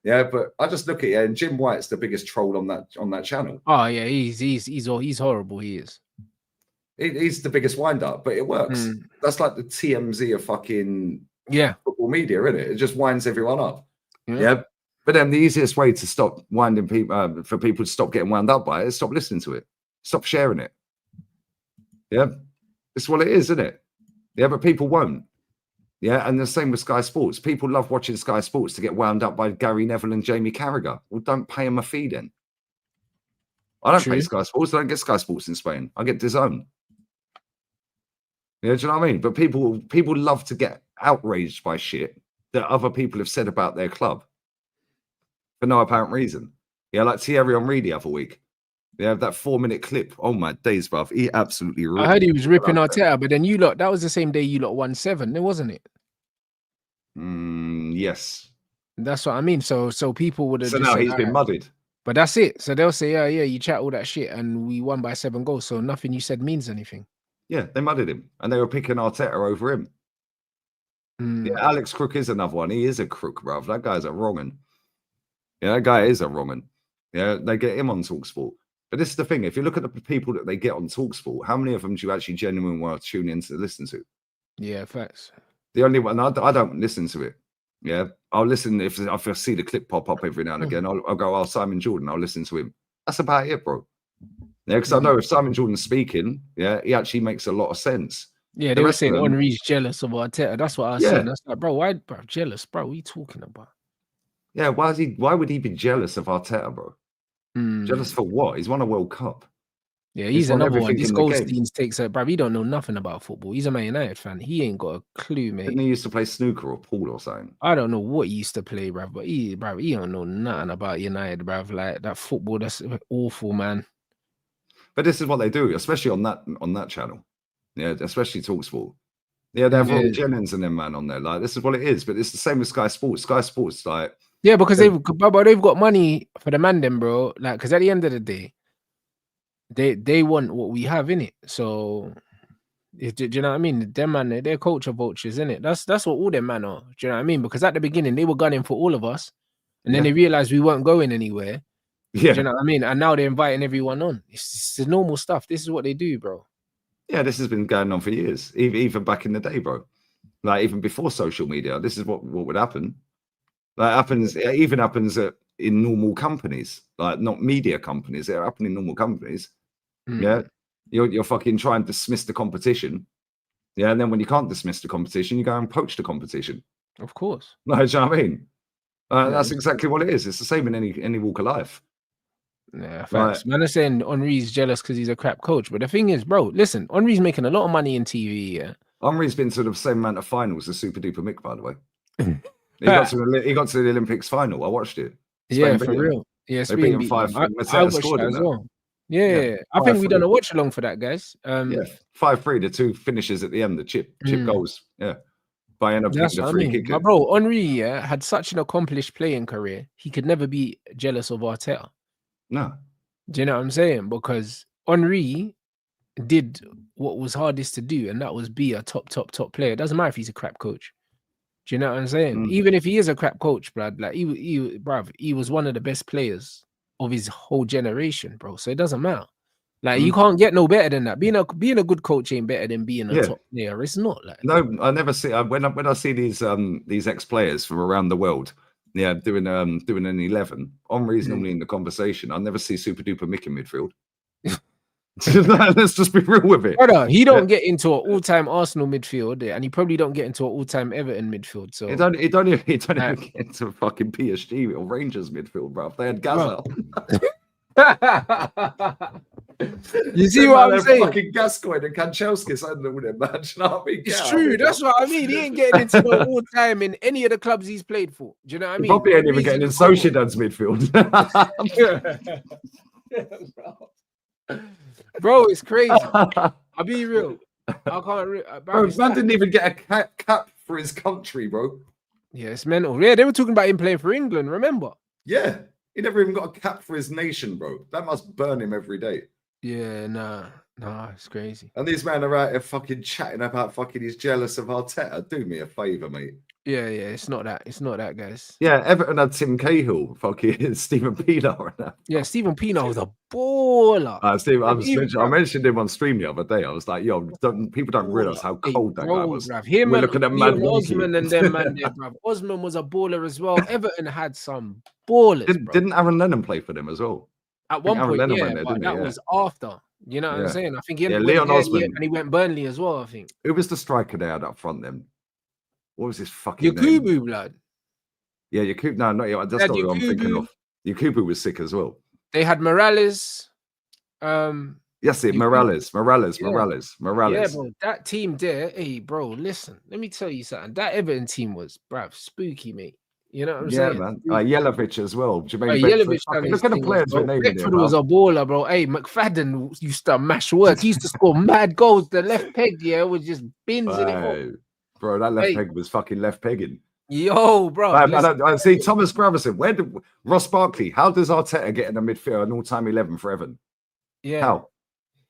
Yeah, but I just look at it, and Jim White's the biggest troll on that channel. Oh yeah, he's horrible. He is. He's the biggest wind up, but it works. That's like the TMZ of fucking football media, isn't it? It just winds everyone up. Yeah. But then the easiest way to stop winding people, for people to stop getting wound up by it, is stop listening to it, stop sharing it. Yeah, it's what it is, isn't it? Yeah, but people won't. Yeah, and the same with Sky Sports. People love watching Sky Sports to get wound up by Gary Neville and Jamie Carragher. Well, don't pay them a fee then. I don't pay Sky Sports. I don't get Sky Sports in Spain. I get DAZN. Yeah, do you know what I mean? But people love to get outraged by shit that other people have said about their club for no apparent reason. Yeah, like Thierry Henry the other week. They have that 4-minute clip. Oh my days, bruv. He absolutely ripped. I heard he was ripping Arteta, but then that was the same day you lot won 7, wasn't it? Yes. That's what I mean. So people would have. So now he's been mudded. But that's it. So they'll say, yeah, you chat all that shit and we won by 7 goals. So nothing you said means anything. Yeah, they mudded him and they were picking Arteta over him. Yeah, Alex Crook is another one. He is a crook, bruv. That guy's a wrong'un. Yeah, that guy is a wrong'un. Yeah, they get him on TalkSport. But this is the thing. If you look at the people that they get on TalkSport, how many of them do you actually genuinely want to tune in to listen to? Yeah, facts. The only one, I don't listen to it. Yeah, I'll listen if I see the clip pop up every now and again. I'll go, oh, Simon Jordan, I'll listen to him. That's about it, bro. Yeah, because I know if Simon Jordan's speaking, yeah, he actually makes a lot of sense. Yeah, they were saying Henry's jealous of Arteta. That's what I was saying. That's like, bro, why, bro, jealous, bro? What are you talking about? Yeah, why would he be jealous of Arteta, bro? Jealous for what? He's won a World Cup. Yeah, he's another one. This Goldstein's takes it, bro. He don't know nothing about football. He's a Man United fan. He ain't got a clue, mate. Didn't he used to play snooker or pool or something? I don't know what he used to play, bro. But he don't know nothing about United, bro. Like that football, that's awful, man. But this is what they do, especially on that channel. Yeah, especially TalkSport. Yeah, they have Ron Jennings and them man on there. Like, this is what it is. But it's the same with Sky Sports. Sky Sports, like, yeah, because they've got money for the man, them, bro. Like, because at the end of the day, they want what we have in it. So, do you know what I mean? Them man, they're culture vultures, in it. That's what all them man are. Do you know what I mean? Because at the beginning they were gunning for all of us, and then they realized we weren't going anywhere. Yeah, do you know what I mean? And now they're inviting everyone on. It's the normal stuff. This is what they do, bro. Yeah, this has been going on for years, even back in the day, bro. Like even before social media, this is what would happen. That happens. It even happens in normal companies, like not media companies. It happens in normal companies. Yeah, you're fucking trying to dismiss the competition. Yeah, and then when you can't dismiss the competition, you go and poach the competition. Of course. No, do you know what I mean? That's exactly what it is. It's the same in any walk of life. Yeah, facts. Man is saying Henry's jealous because he's a crap coach. But the thing is, bro, listen, Henry's making a lot of money in TV. Yeah, Henry's been to the same amount of finals as Super Duper Mick, by the way. He got to the Olympics final. I watched it. Spain for real. Yeah, they beat him 5. I watched that as well. Yeah. I think we done a watch along for that, guys. Yeah, 5-3, the 2 finishes at the end, the chip goals. Yeah. Bayern That's the what I free mean. kick. My bro, Henry had such an accomplished playing career. He could never be jealous of Arteta. No. Do you know what I'm saying? Because Henry did what was hardest to do, and that was be a top player. It doesn't matter if he's a crap coach. Do you know what I'm saying? Even if he is a crap coach, Brad, like he was one of the best players of his whole generation, bro. So it doesn't matter. Like you can't get no better than that. Being a good coach ain't better than being a top player. It's not like no. I never see when I see these ex players from around the world, doing an 11. Henry's normally in the conversation. I never see super duper Mick in midfield. Let's just be real with it. Brother, he don't get into an all-time Arsenal midfield, and he probably don't get into an all-time Everton midfield. So he don't even get into fucking PSG or Rangers midfield, bro. If they had Gaza. You see what I'm saying? Fucking Gascoigne and Kanchelskis under with him, man. You know what I mean? It's true. That's what I mean. He ain't getting into no all-time in any of the clubs he's played for. Do you know what I mean? Probably ain't even getting in Sociedad's midfield. Bro, it's crazy. I'll be real. I can't. Bro, man didn't even get a cap for his country, bro. Yeah, it's mental. Yeah, they were talking about him playing for England, remember? Yeah, he never even got a cap for his nation, bro. That must burn him every day. Yeah, nah, it's crazy. And these men are out here fucking chatting about fucking he's jealous of Arteta. Do me a favour, mate. Yeah, it's not that, guys. Yeah, Everton had Tim Cahill, fucking Stephen Pienaar. Yeah, Stephen Pienaar was a baller. I mentioned him on stream the other day. I was like, yo, people don't realise how cold that guy was. Him We're and looking at Mad Osman and them man there, bruv. Osman was a baller as well. Everton had some ballers. Didn't Aaron Lennon play for them as well? At one point, but that was after. You know what I'm saying? I think he Leon Osman, and he went Burnley as well. I think. Who was the striker they had up front then? What was his fucking Yakubu, name? blood. Yeah, Yakubu. No, not yet. That's not what I'm thinking of. Yakubu was sick as well. They had Morales. Yes, Morales. Yeah, bro. That team there, hey, bro, listen. Let me tell you something. That Everton team was, bruv, spooky, mate. You know what I'm saying? Yeah, man. Yelovich as well. Yelovich. Look at the players we're naming Beckford was a baller, bro. Hey, McFadden used to mash work. He used to score mad goals. The left peg, was just bins in it. Bro, that left peg was fucking left pegging. Yo, bro. I see Thomas Gravison. Where did Ross Barkley? How does Arteta get in the midfield an all-time 11 for Everton? Yeah. How?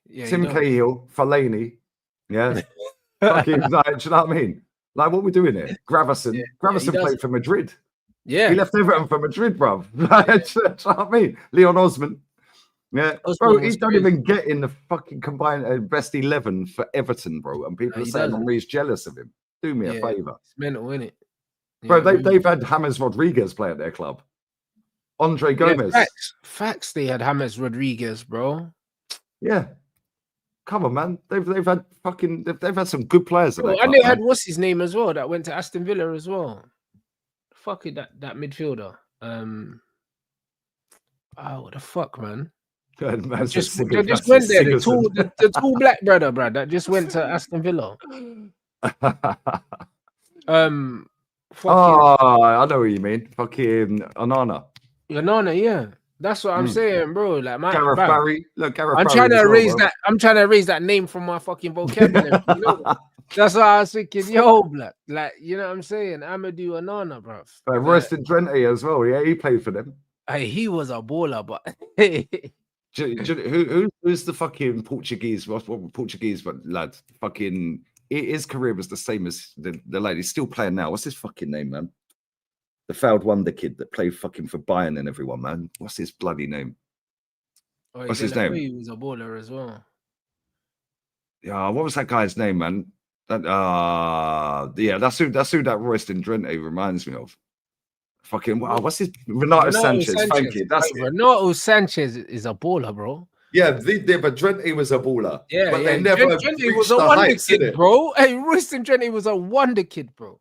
Yeah, Tim Cahill, Fellaini. Yeah. Fucking, like, do you know what I mean? Like, what are we doing here? Gravison. Gravison played for Madrid. Yeah. He left Everton for Madrid, bro. Do you know what I mean? Leon Osman. Yeah, bro, he don't even get in the fucking combined best 11 for Everton, bro. And people are saying Henry's jealous of him. Do me a favor. It's mental, innit? Bro, they've had James Rodriguez play at their club. Andre Gomez. Facts. They had James Rodriguez, bro. Yeah. Come on, man. They've had fucking they've had some good players at their club. And they had what's his name as well that went to Aston Villa as well. Fucking that midfielder. What the fuck, man? Just went there. The tall black brother, that just went to Aston Villa. I know what you mean. Fucking Onana, yeah. That's what I'm saying, bro. Like my Gareth Barry. Look, Gareth I'm trying to raise that. I'm trying to raise that name from my fucking vocabulary. You know? That's why I was thinking, yo, blood. Like, you know what I'm saying? Amadou Onana, bro. Royston Drenthe as well. Yeah, he played for them. Hey, he was a baller, but who's the fucking Portuguese? What Portuguese lad? Fucking his career was the same as the lad. He's still playing now. What's his fucking name, man? The fouled wonder kid that played fucking for Bayern and everyone, man. What's his bloody name? What's his name? He was a baller as well. Yeah, what was that guy's name, man? That's who that Royston Drenthe reminds me of. Fucking wow, what's his Renato Sanchez? Thank you. That's Renato Sanchez is a baller, bro. Yeah, but Drenthe was a baller. Yeah, but they never Drenthe was a wonder kid, bro. Hey, Royston Drenthe was a wonder kid, bro.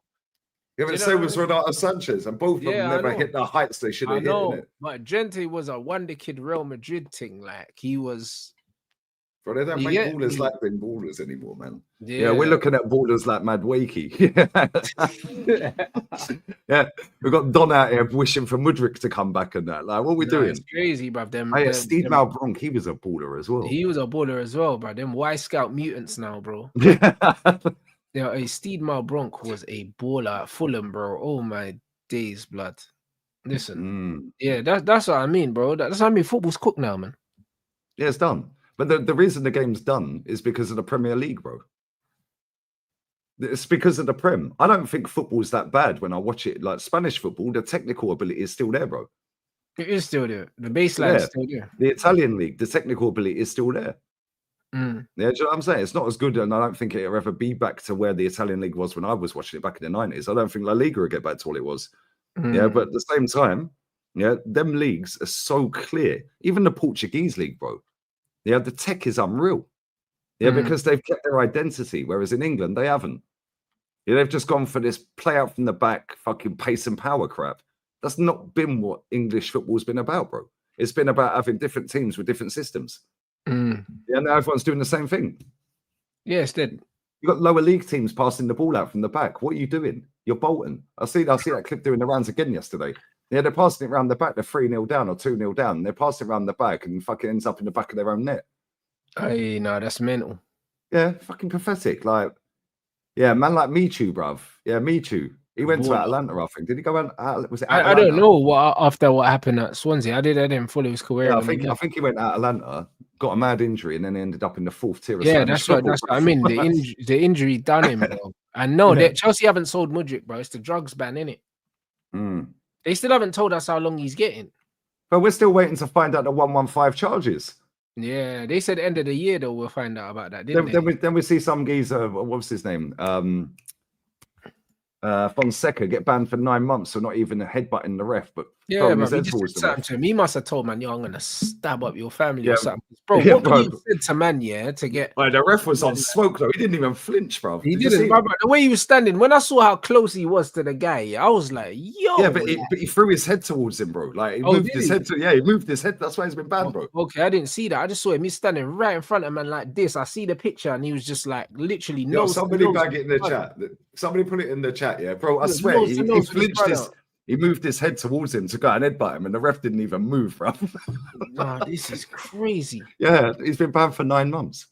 Yeah, but the same was Renato Sanchez, and both of them never hit the heights they should have hit. But Drenthe was a wonder kid Real Madrid thing. Like he was. Bro, they don't You make get ballers me? like them ballers anymore, man. Yeah, Yeah, we're looking at ballers like Mad Wakey. Yeah, we've got Don out here wishing for Mudryk to come back and that. Like, what are we Nah, doing? it's crazy, bruv. Oh, yeah, Steve Malbronk, he was a baller as well. He was a baller as well, bro. Them Y Scout mutants now, bro. Yeah. Yeah, hey, Steve Malbronk was a baller at Fulham, bro. Oh my days, blood. Listen, yeah, that's what I mean, bro. That's what I mean. Football's cooked now, man. Yeah, it's done. But the reason the game's done is because of the Premier League, bro. It's because of the Prem. I don't think football's that bad when I watch it. Like Spanish football, the technical ability is still there, bro. It is still there. The baseline is still there. The Italian league, the technical ability is still there. Yeah, do you know what I'm saying? It's not as good, and I don't think it'll ever be back to where the Italian league was when I was watching it back in the 90s. I don't think La Liga will get back to what it was. Yeah, but at the same time, yeah, them leagues are so clear. Even the Portuguese league, bro. Yeah, the tech is unreal. Yeah, because they've kept their identity, whereas in England, they haven't. Yeah, they've just gone for this play out from the back, fucking pace and power crap. That's not been what English football's been about, bro. It's been about having different teams with different systems. Yeah, now everyone's doing the same thing. Yeah, it's dead. You've got lower league teams passing the ball out from the back. What are you doing? You're bolting. I see that clip doing the rounds again yesterday. Yeah, they're passing it around the back. They're 3-0 down or 2-0 down. They're passing it around the back and fucking ends up in the back of their own net. Hey, no, that's mental. Yeah, fucking pathetic. Like, yeah, man like Michu, bruv. Yeah, Michu. He went to Atlanta, I think. Did he go out? Was it Atlanta? I don't know after what happened at Swansea. I didn't follow his career. Yeah, I think he went to Atlanta, got a mad injury, and then ended up in the 4th tier. Yeah, that's what I mean. The injury done him, bro. And no, Chelsea haven't sold Mudryk, bro. It's the drugs ban, innit? They still haven't told us how long he's getting. But we're still waiting to find out the 115 charges. Yeah, they said end of the year though we'll find out about that. Then we see some geezer. What was his name? Fonseca get banned for 9 months, so not even a headbutting the ref, but yeah, bro, he just said something to him. He must have told man, "Yo, I'm gonna stab up your family or something." Bro, what he said to man, to get the ref was on smoke though. He didn't even flinch, bro. He didn't, bro. The way he was standing, when I saw how close he was to the guy, I was like, "Yo!" Yeah, but he threw his head towards him, bro. Like he moved his head he moved his head. That's why he's been banned, bro. Okay, I didn't see that. I just saw him. He's standing right in front of man like this. I see the picture, and he was just like literally somebody bag it in the chat. Somebody put it in the chat, yeah, bro. I swear he flinched his. He moved his head towards him to go and headbutt him, and the ref didn't even move, bro. Nah, this is crazy. Yeah, he's been banned for 9 months.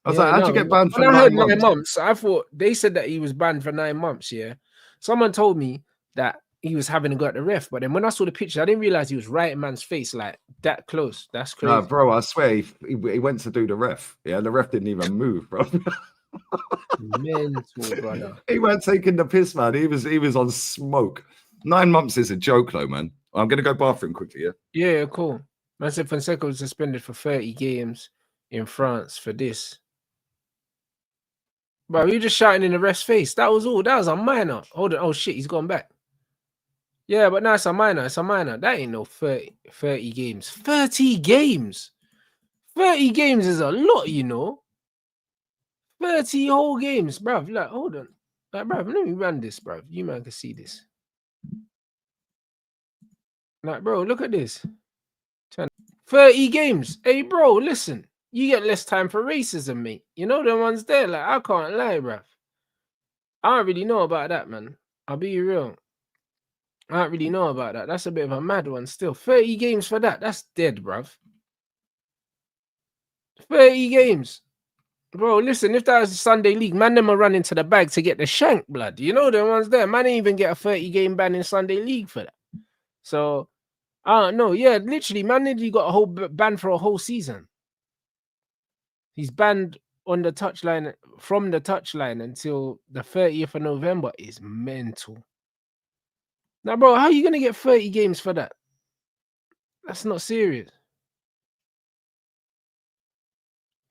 I was like, how'd you get banned for 9 months? 9 months? I thought they said that he was banned for 9 months. Yeah, someone told me that he was having a go at the ref, but then when I saw the picture, I didn't realize he was right in man's face, like that close. That's crazy. No, bro, I swear he went to do the ref. Yeah, the ref didn't even move, bro. Mental, brother. He weren't taking the piss, man. He was on smoke. 9 months is a joke, though, man. I'm gonna go bathroom quickly, yeah. Yeah, cool. Man said Fonseca was suspended for 30 games in France for this. Bro, you just shouting in the ref's face. That was all. That was a minor. Hold on. Oh shit, he's gone back. Yeah, but now it's a minor. It's a minor. That ain't no 30 games. 30 games. 30 games is a lot, you know. 30 whole games, bruv. Like, hold on. Like, bruv, let me run this, bruv. You man can see this. Like, bro, look at this. 30 games. Hey, bro, listen. You get less time for racism, mate. You know the ones there. Like, I can't lie, bruv. I don't really know about that, man. I'll be real. I don't really know about that. That's a bit of a mad one still. 30 games for that. That's dead, bruv. 30 games. Bro, listen, if that was the Sunday league, man, them are running to the bag to get the shank, blood. You know the ones there. Man ain't even get a 30-game ban in Sunday league for that. So, I don't know. Yeah, literally, man, he got a whole ban for a whole season. He's banned on the touchline, from the touchline until the 30th of November. Is mental. Now, bro, how are you going to get 30 games for that? That's not serious.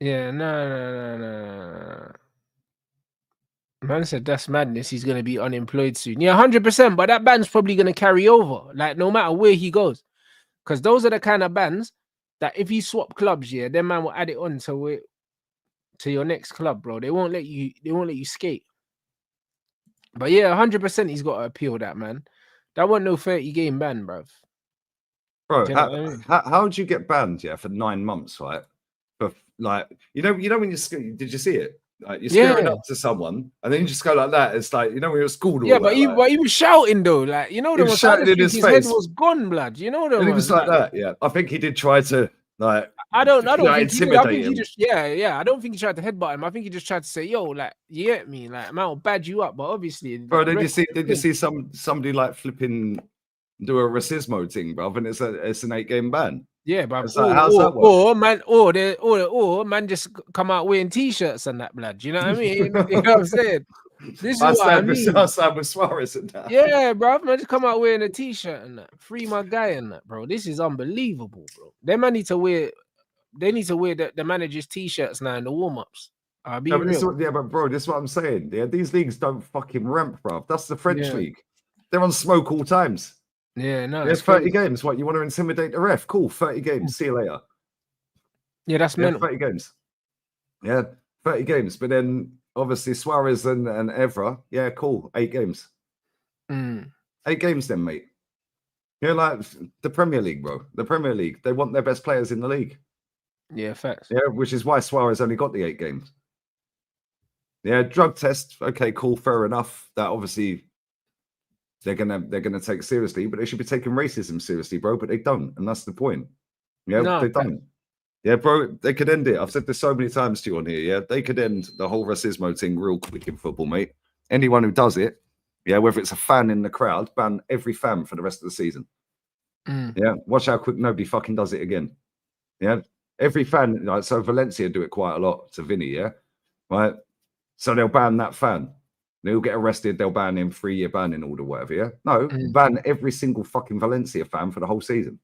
Yeah, no. Man said that's madness. He's going to be unemployed soon. Yeah, 100%. But that ban's probably going to carry over. Like, no matter where he goes. Because those are the kind of bans that if you swap clubs, yeah, then man will add it on to your next club, bro. They won't let you skate. But yeah, 100% he's got to appeal that, man. That wasn't no 30-game ban, bruv. Bro, how would you get banned, yeah, for 9 months, right? for like when did you see it? Like you're squaring up to someone and then you just go like that. It's like when you're at school. Yeah, but he was shouting though, like he was shouting in his face. Head was gone, blood. You know, and he was like that. Yeah, I think he did try to like. I don't think he did. I think him. he just I don't think he tried to headbutt him. I think he just tried to say, "Yo, like you get me, like man, I'll bad you up." But obviously, bro, did you see somebody like flipping do a racismo thing, bro? And it's an 8-game ban. Yeah, but how's that work? Or man just come out wearing t-shirts and that, blood. You know what I mean? You know what I'm saying? This is what I mean. I stand with Suarez and that. Yeah, bro. Man just come out wearing a t-shirt and that. Free my guy and that, bro. This is unbelievable, bro. They need to wear the managers' t-shirts now in the warm-ups. I'll be real. But bro, this is what I'm saying. Yeah, these leagues don't fucking ramp, bro. That's the French league. They're on smoke all times. Yeah, no. There's 30 games. What, you want to intimidate the ref? Cool, 30 games. See you later. Yeah, that's mental. 30 games. Yeah, 30 games. But then obviously Suarez and Evra, yeah, cool. 8 games. 8 games then, mate. Yeah, like the Premier League, bro. The Premier League. They want their best players in the league. Yeah, facts. Yeah, which is why Suarez only got the 8 games. Yeah, drug test. Okay, cool, fair enough. That obviously they're gonna take seriously, but they should be taking racism seriously, bro. But they don't, and that's the point. Yeah, they don't. Yeah, bro, they could end it. I've said this so many times to you on here. Yeah, they could end the whole racismo thing real quick in football, mate. Anyone who does it, yeah, whether it's a fan in the crowd, ban every fan for the rest of the season. Yeah, watch how quick nobody fucking does it again. Yeah, every fan. Like, so Valencia do it quite a lot to Vinny. Yeah, right. So they'll ban that fan. They'll get arrested. They'll ban him, 3-year banning order, whatever. Yeah, no, ban every single fucking Valencia fan for the whole season.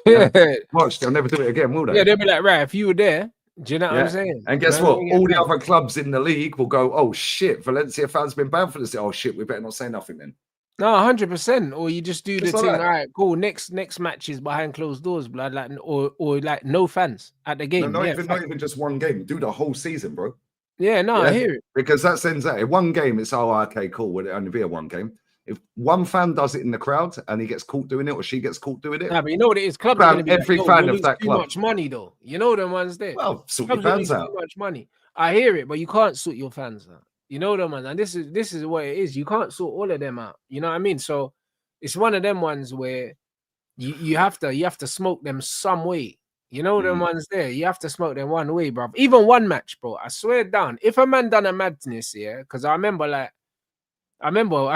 Yeah. Watch, they'll never do it again, will they? Yeah, they'll be like, right, if you were there, do you know what I'm saying? And guess what? All the other clubs in the league will go, oh shit, Valencia fans been banned for this. Oh shit, we better not say nothing then. No, 100%. Or you just do the thing. All right, cool. Next match is behind closed doors, blood. Like, or like no fans at the game. No, not even just one game. Do the whole season, bro. Yeah, no, I hear it. Because that sends out one game. It's okay, cool. Would it only be a one game? If one fan does it in the crowd and he gets caught doing it or she gets caught doing it, but you know what it is. Clubs are be every like, fan of that club. Too much money though. You know them ones there. Well, sort your fans out. Too much money. I hear it, but you can't sort your fans out. You know them ones, and this is what it is. You can't sort all of them out. You know what I mean? So it's one of them ones where you have to smoke them some way. You know them ones there. You have to smoke them one way, bro. Even one match, bro. I swear down. If a man done a madness, yeah, because I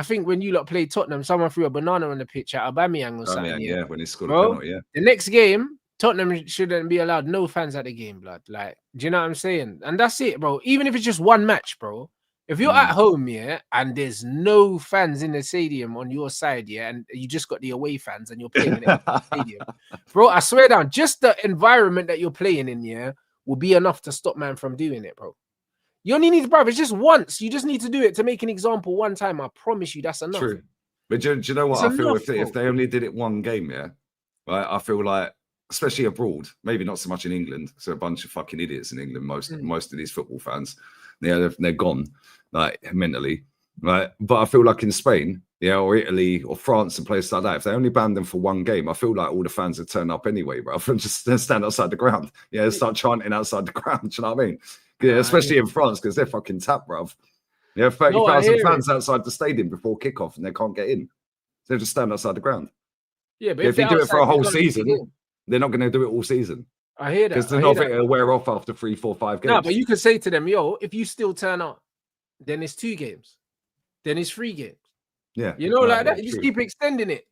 think when you lot played Tottenham, someone threw a banana on the pitch at Aubameyang or something. Yeah, when he scored a penalty, yeah. The next game, Tottenham shouldn't be allowed no fans at the game, blood. Like, do you know what I'm saying? And that's it, bro. Even if it's just one match, bro. If you're at home, yeah, and there's no fans in the stadium on your side, yeah, and you just got the away fans and you're playing in the stadium, bro, I swear down, just the environment that you're playing in, yeah, will be enough to stop man from doing it, bro. You only need, bro, it's just once. You just need to do it to make an example one time. I promise you that's enough. True. But do you know what I feel? If they only did it one game, yeah, right, I feel like, especially abroad, maybe not so much in England, because they're a bunch of fucking idiots in England, most of these football fans, yeah, they're gone, like, mentally, right? But I feel like in Spain, yeah, or Italy or France and places like that, if they only banned them for one game, I feel like all the fans would turn up anyway, bro, and just stand outside the ground. Yeah, start chanting outside the ground. Do you know what I mean? Yeah, especially in France, because they're fucking tapped, bruv. Yeah, 30,000 fans outside the stadium before kickoff and they can't get in. They just stand outside the ground. Yeah, but if you do it for a whole season, they're not going to do it all season. I hear that. Because they're not going to wear off after 3, 4, 5 games. No, but you can say to them, yo, if you still turn up, then it's 2 games. Then it's 3 games. Yeah. You know, like that. You just keep extending it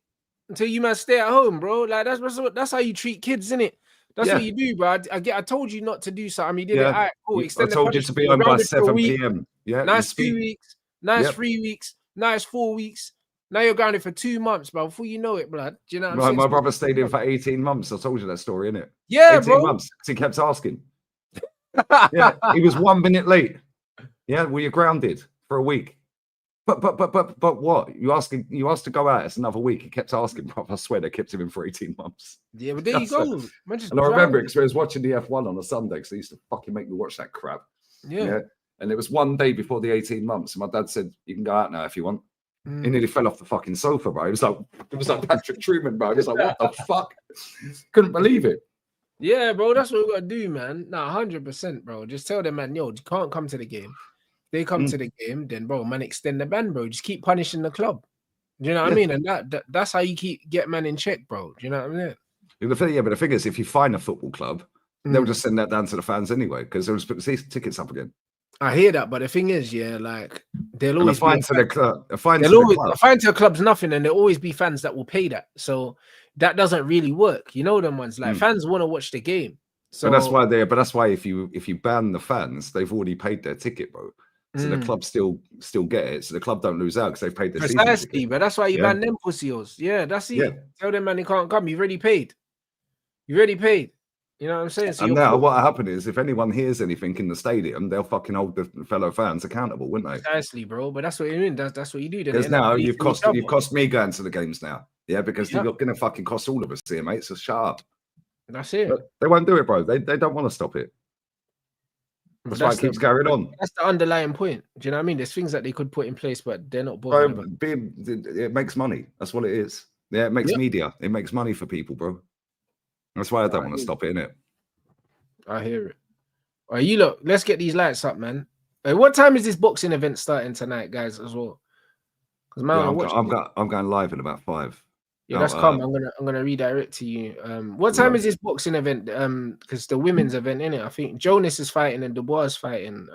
until you must stay at home, bro. Like that's how you treat kids, innit? That's what you do, bro. I told you not to do something. You did it. All right, cool. I told you to be home by 7 p.m. Yeah. Now it's 2 weeks. Now it's 3 weeks. Now it's 4 weeks. Now you're grounded for 2 months, bro. Before you know it, blood. Do you know what I'm saying? My brother stayed in for 18 months. I told you that story, innit? Yeah, 18 bro. months. He kept asking. Yeah, he was 1 minute late. Yeah, well, you're grounded for a week. But what? You asked to go out. It's another week. He kept asking, bro. I swear they kept him in for 18 months. Yeah, but there you go. And I remember because I was watching the F1 on a Sunday because they used to fucking make me watch that crap. Yeah. And it was one day before the 18 months. And my dad said, you can go out now if you want. He nearly fell off the fucking sofa, bro. It was like Patrick Truman, bro. He was like, what the fuck? Couldn't believe it. Yeah, bro, that's what we gotta do, man. Nah, 100%, bro. Just tell them, man, yo, you can't come to the game. They come to the game, then bro, man, extend the ban, bro. Just keep punishing the club. Do you know what I mean? And that's how you get man in check, bro. Do you know what I mean? Yeah, but the thing is, if you find a football club, they'll just send that down to the fans anyway, because they'll just put the tickets up again. I hear that, but the thing is, yeah, like there'll And always a fine be to the club. A fine to they'll the always, club. a fine to a club's nothing, and there'll always be fans that will pay that. So that doesn't really work. You know them ones. Like fans want to watch the game. So But that's why if you ban the fans, they've already paid their ticket, bro. So the club still get it. So the club don't lose out because they've paid their season ticket. But that's why you ban them pussios. Yeah, that's it. Yeah. Tell them, man, they can't come. You've already paid. You already paid. You know what I'm saying? So and now what happened is, if anyone hears anything in the stadium, they'll fucking hold the fellow fans accountable, wouldn't they? Precisely, bro. But that's what you mean. That's what you do. Because now you've cost me going to the games now. Yeah, because you're going to fucking cost all of us here, mate. So shut up. That's it. But they won't do it, bro. They don't want to stop it. That's why it keeps carrying on. That's the underlying point. Do you know what I mean? There's things that they could put in place, but they're not bothered about. It makes money. That's what it is. Yeah, it makes media. It makes money for people, bro. That's why I don't want to stop it, innit? I hear it. All right, you look, let's get these lights up, man. Hey, what time is this boxing event starting tonight, guys, as well? Because I'm going live in about 5. Yeah, that's calm. I'm gonna redirect to you. What time is this boxing event? Because the women's event, innit? I think Jonas is fighting and Dubois is fighting.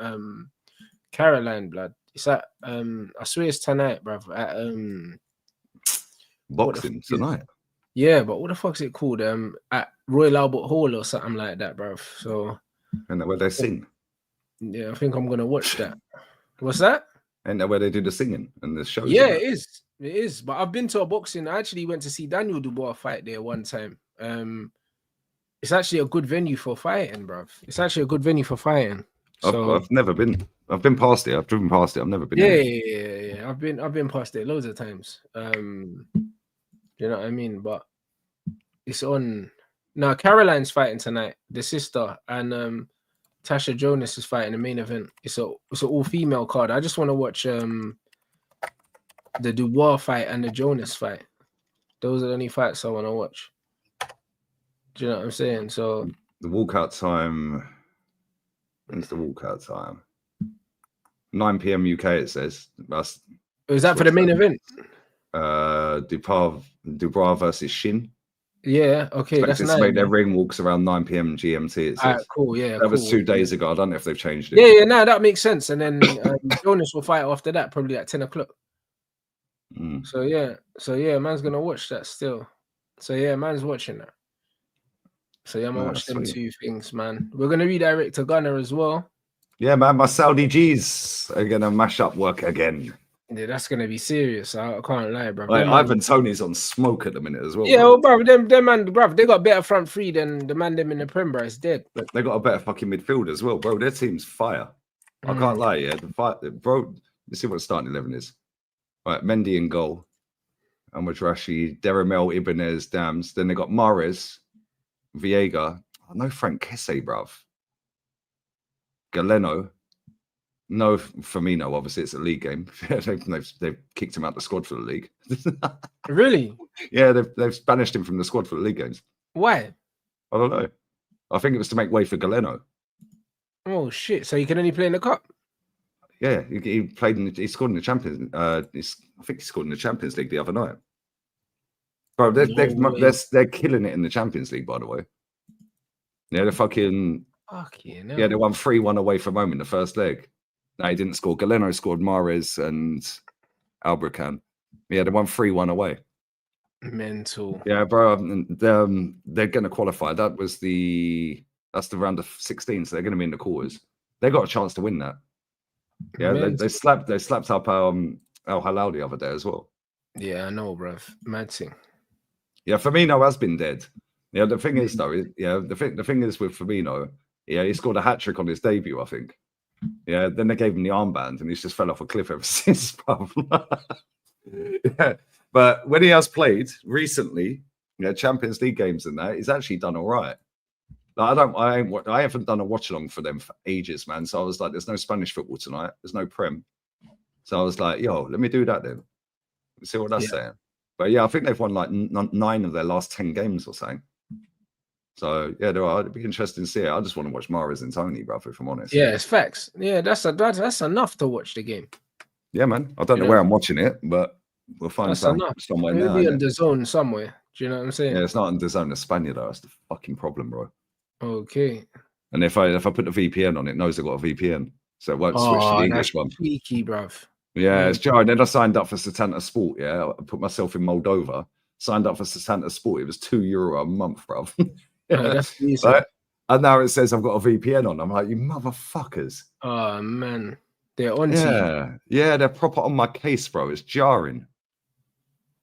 Caroline, blood. It's at I swear it's tonight, bruv. At boxing tonight. Yeah, but what the fuck's it called? At Royal Albert Hall or something like that, bruv. So and that where they sing. Yeah, I think I'm gonna watch that. What's that? And that where they do the singing and the shows. Yeah, it is. It is. But I've been to a boxing. I actually went to see Daniel Dubois fight there one time. It's actually a good venue for fighting, bruv. It's actually a good venue for fighting. So, I've never been. I've been past it. I've driven past it. I've never been. Yeah. I've been past it loads of times. You know what I mean? But it's on now. Caroline's fighting tonight, the sister, and Tasha Jonas is fighting the main event. It's an all-female card. I just want to watch the Dubois fight and the Jonas fight. Those are the only fights I want to watch. Do you know what I'm saying? So the walkout time. When's the walkout time? 9 p.m. UK. It says. Is that for the main event? Dubois versus Shin. Yeah, okay, that's nice. Make their ring walks around 9 p.m. GMT. It says. Cool, yeah. That was 2 days ago. I don't know if they've changed it. Yeah, no, that makes sense. And then Jonas will fight after that, probably at 10 o'clock. So yeah, man's gonna watch that still. So yeah, man's watching that. So yeah, I'm gonna watch them 2 things, man. We're gonna redirect to Gunner as well. Yeah, man, my Saudi G's are gonna mash up work again. Yeah, that's gonna be serious. I can't lie, bro. Like, Ivan Tony's on smoke at the minute as well. Yeah, well, bro, them man, bro, they got better front three than the man them in the Prem, bro. It's dead. They got a better fucking midfield as well, bro. Their team's fire. I can't lie, yeah. Bro, let's see what the starting 11 is. Right, Mendy in goal. Amadrashi, Deramel, Ibanez, Dams. Then they got Mahrez, Viega. Oh, no Frank Kesse, bruv. Galeno. No Firmino, obviously it's a league game. they've kicked him out the squad for the league. Really? Yeah, they've banished him from the squad for the league games. Why? I don't know. I think it was to make way for Galeno. Oh shit! So he can only play in the cup? Yeah, he he scored in the Champions. I think he scored in the Champions League the other night. Bro, they're killing it in the Champions League, by the way. Yeah, they're fucking. Yeah, they won 3-1 away from home in the first leg. No, he didn't score. Galeno scored Mahrez and Albracan. Yeah, they won 3-1 away. Mental. Yeah, bro. They're going to qualify. That's the round of 16, so they're going to be in the quarters. They got a chance to win that. Yeah, they slapped up Al Halal the other day as well. Yeah, I know, bro. Mad thing. Yeah, Firmino has been dead. Yeah, the thing is though, the thing is with Firmino, yeah, he scored a hat-trick on his debut, I think. Yeah, then they gave him the armband and he's just fell off a cliff ever since, bro. Yeah, but when he has played recently, Champions League games and that, he's actually done all right. Like, I haven't done a watch along for them for ages, man. So I was like, there's no Spanish football tonight. There's no Prem. So I was like, yo, let me do that then. See what that's saying. But yeah, I think they've won like 9 of their last 10 games or something. So yeah, it'd be interesting to see it. I just want to watch Mahrez and Tony, brother, if I'm honest. Yeah, it's facts. Yeah, that's enough to watch the game. Yeah, man. I don't know where I'm watching it, but we'll find somewhere now. Maybe on the zone somewhere. Do you know what I'm saying? Yeah, it's not on the zone of Spain though. That's the fucking problem, bro. Okay. And if I put the VPN on, it knows I've got a VPN, so it won't switch to the English one. Cheeky, bruv. Yeah, it's jarring. Then I signed up for Satanta Sport. Yeah, I put myself in Moldova. Signed up for Satanta Sport. It was €2 a month, bruv. That's decent. Right? And now it says I've got a VPN on. I'm like, you motherfuckers. Oh man, they're on to you. Yeah, they're proper on my case, bro. It's jarring.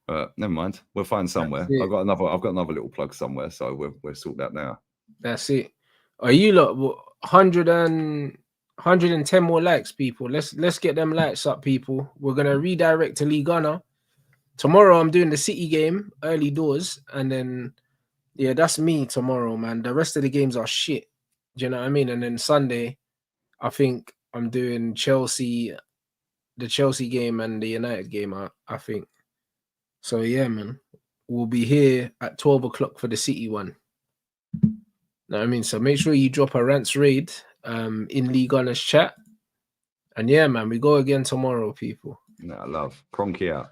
But never mind. We'll find somewhere. I've got another little plug somewhere, so we'll sort that now. That's it. Are you lot 110 more likes, people? Let's get them likes up, people. We're gonna redirect to League Ghana. Tomorrow I'm doing the City game, early doors, and then yeah, that's me tomorrow, man. The rest of the games are shit. Do you know what I mean? And then Sunday, I think I'm doing Chelsea, the Chelsea game and the United game, I think. So yeah, man. We'll be here at 12 o'clock for the City one. Know what I mean? So make sure you drop a Rants raid in League Ghana's chat. And yeah, man, we go again tomorrow, people. No, love. Cronky out.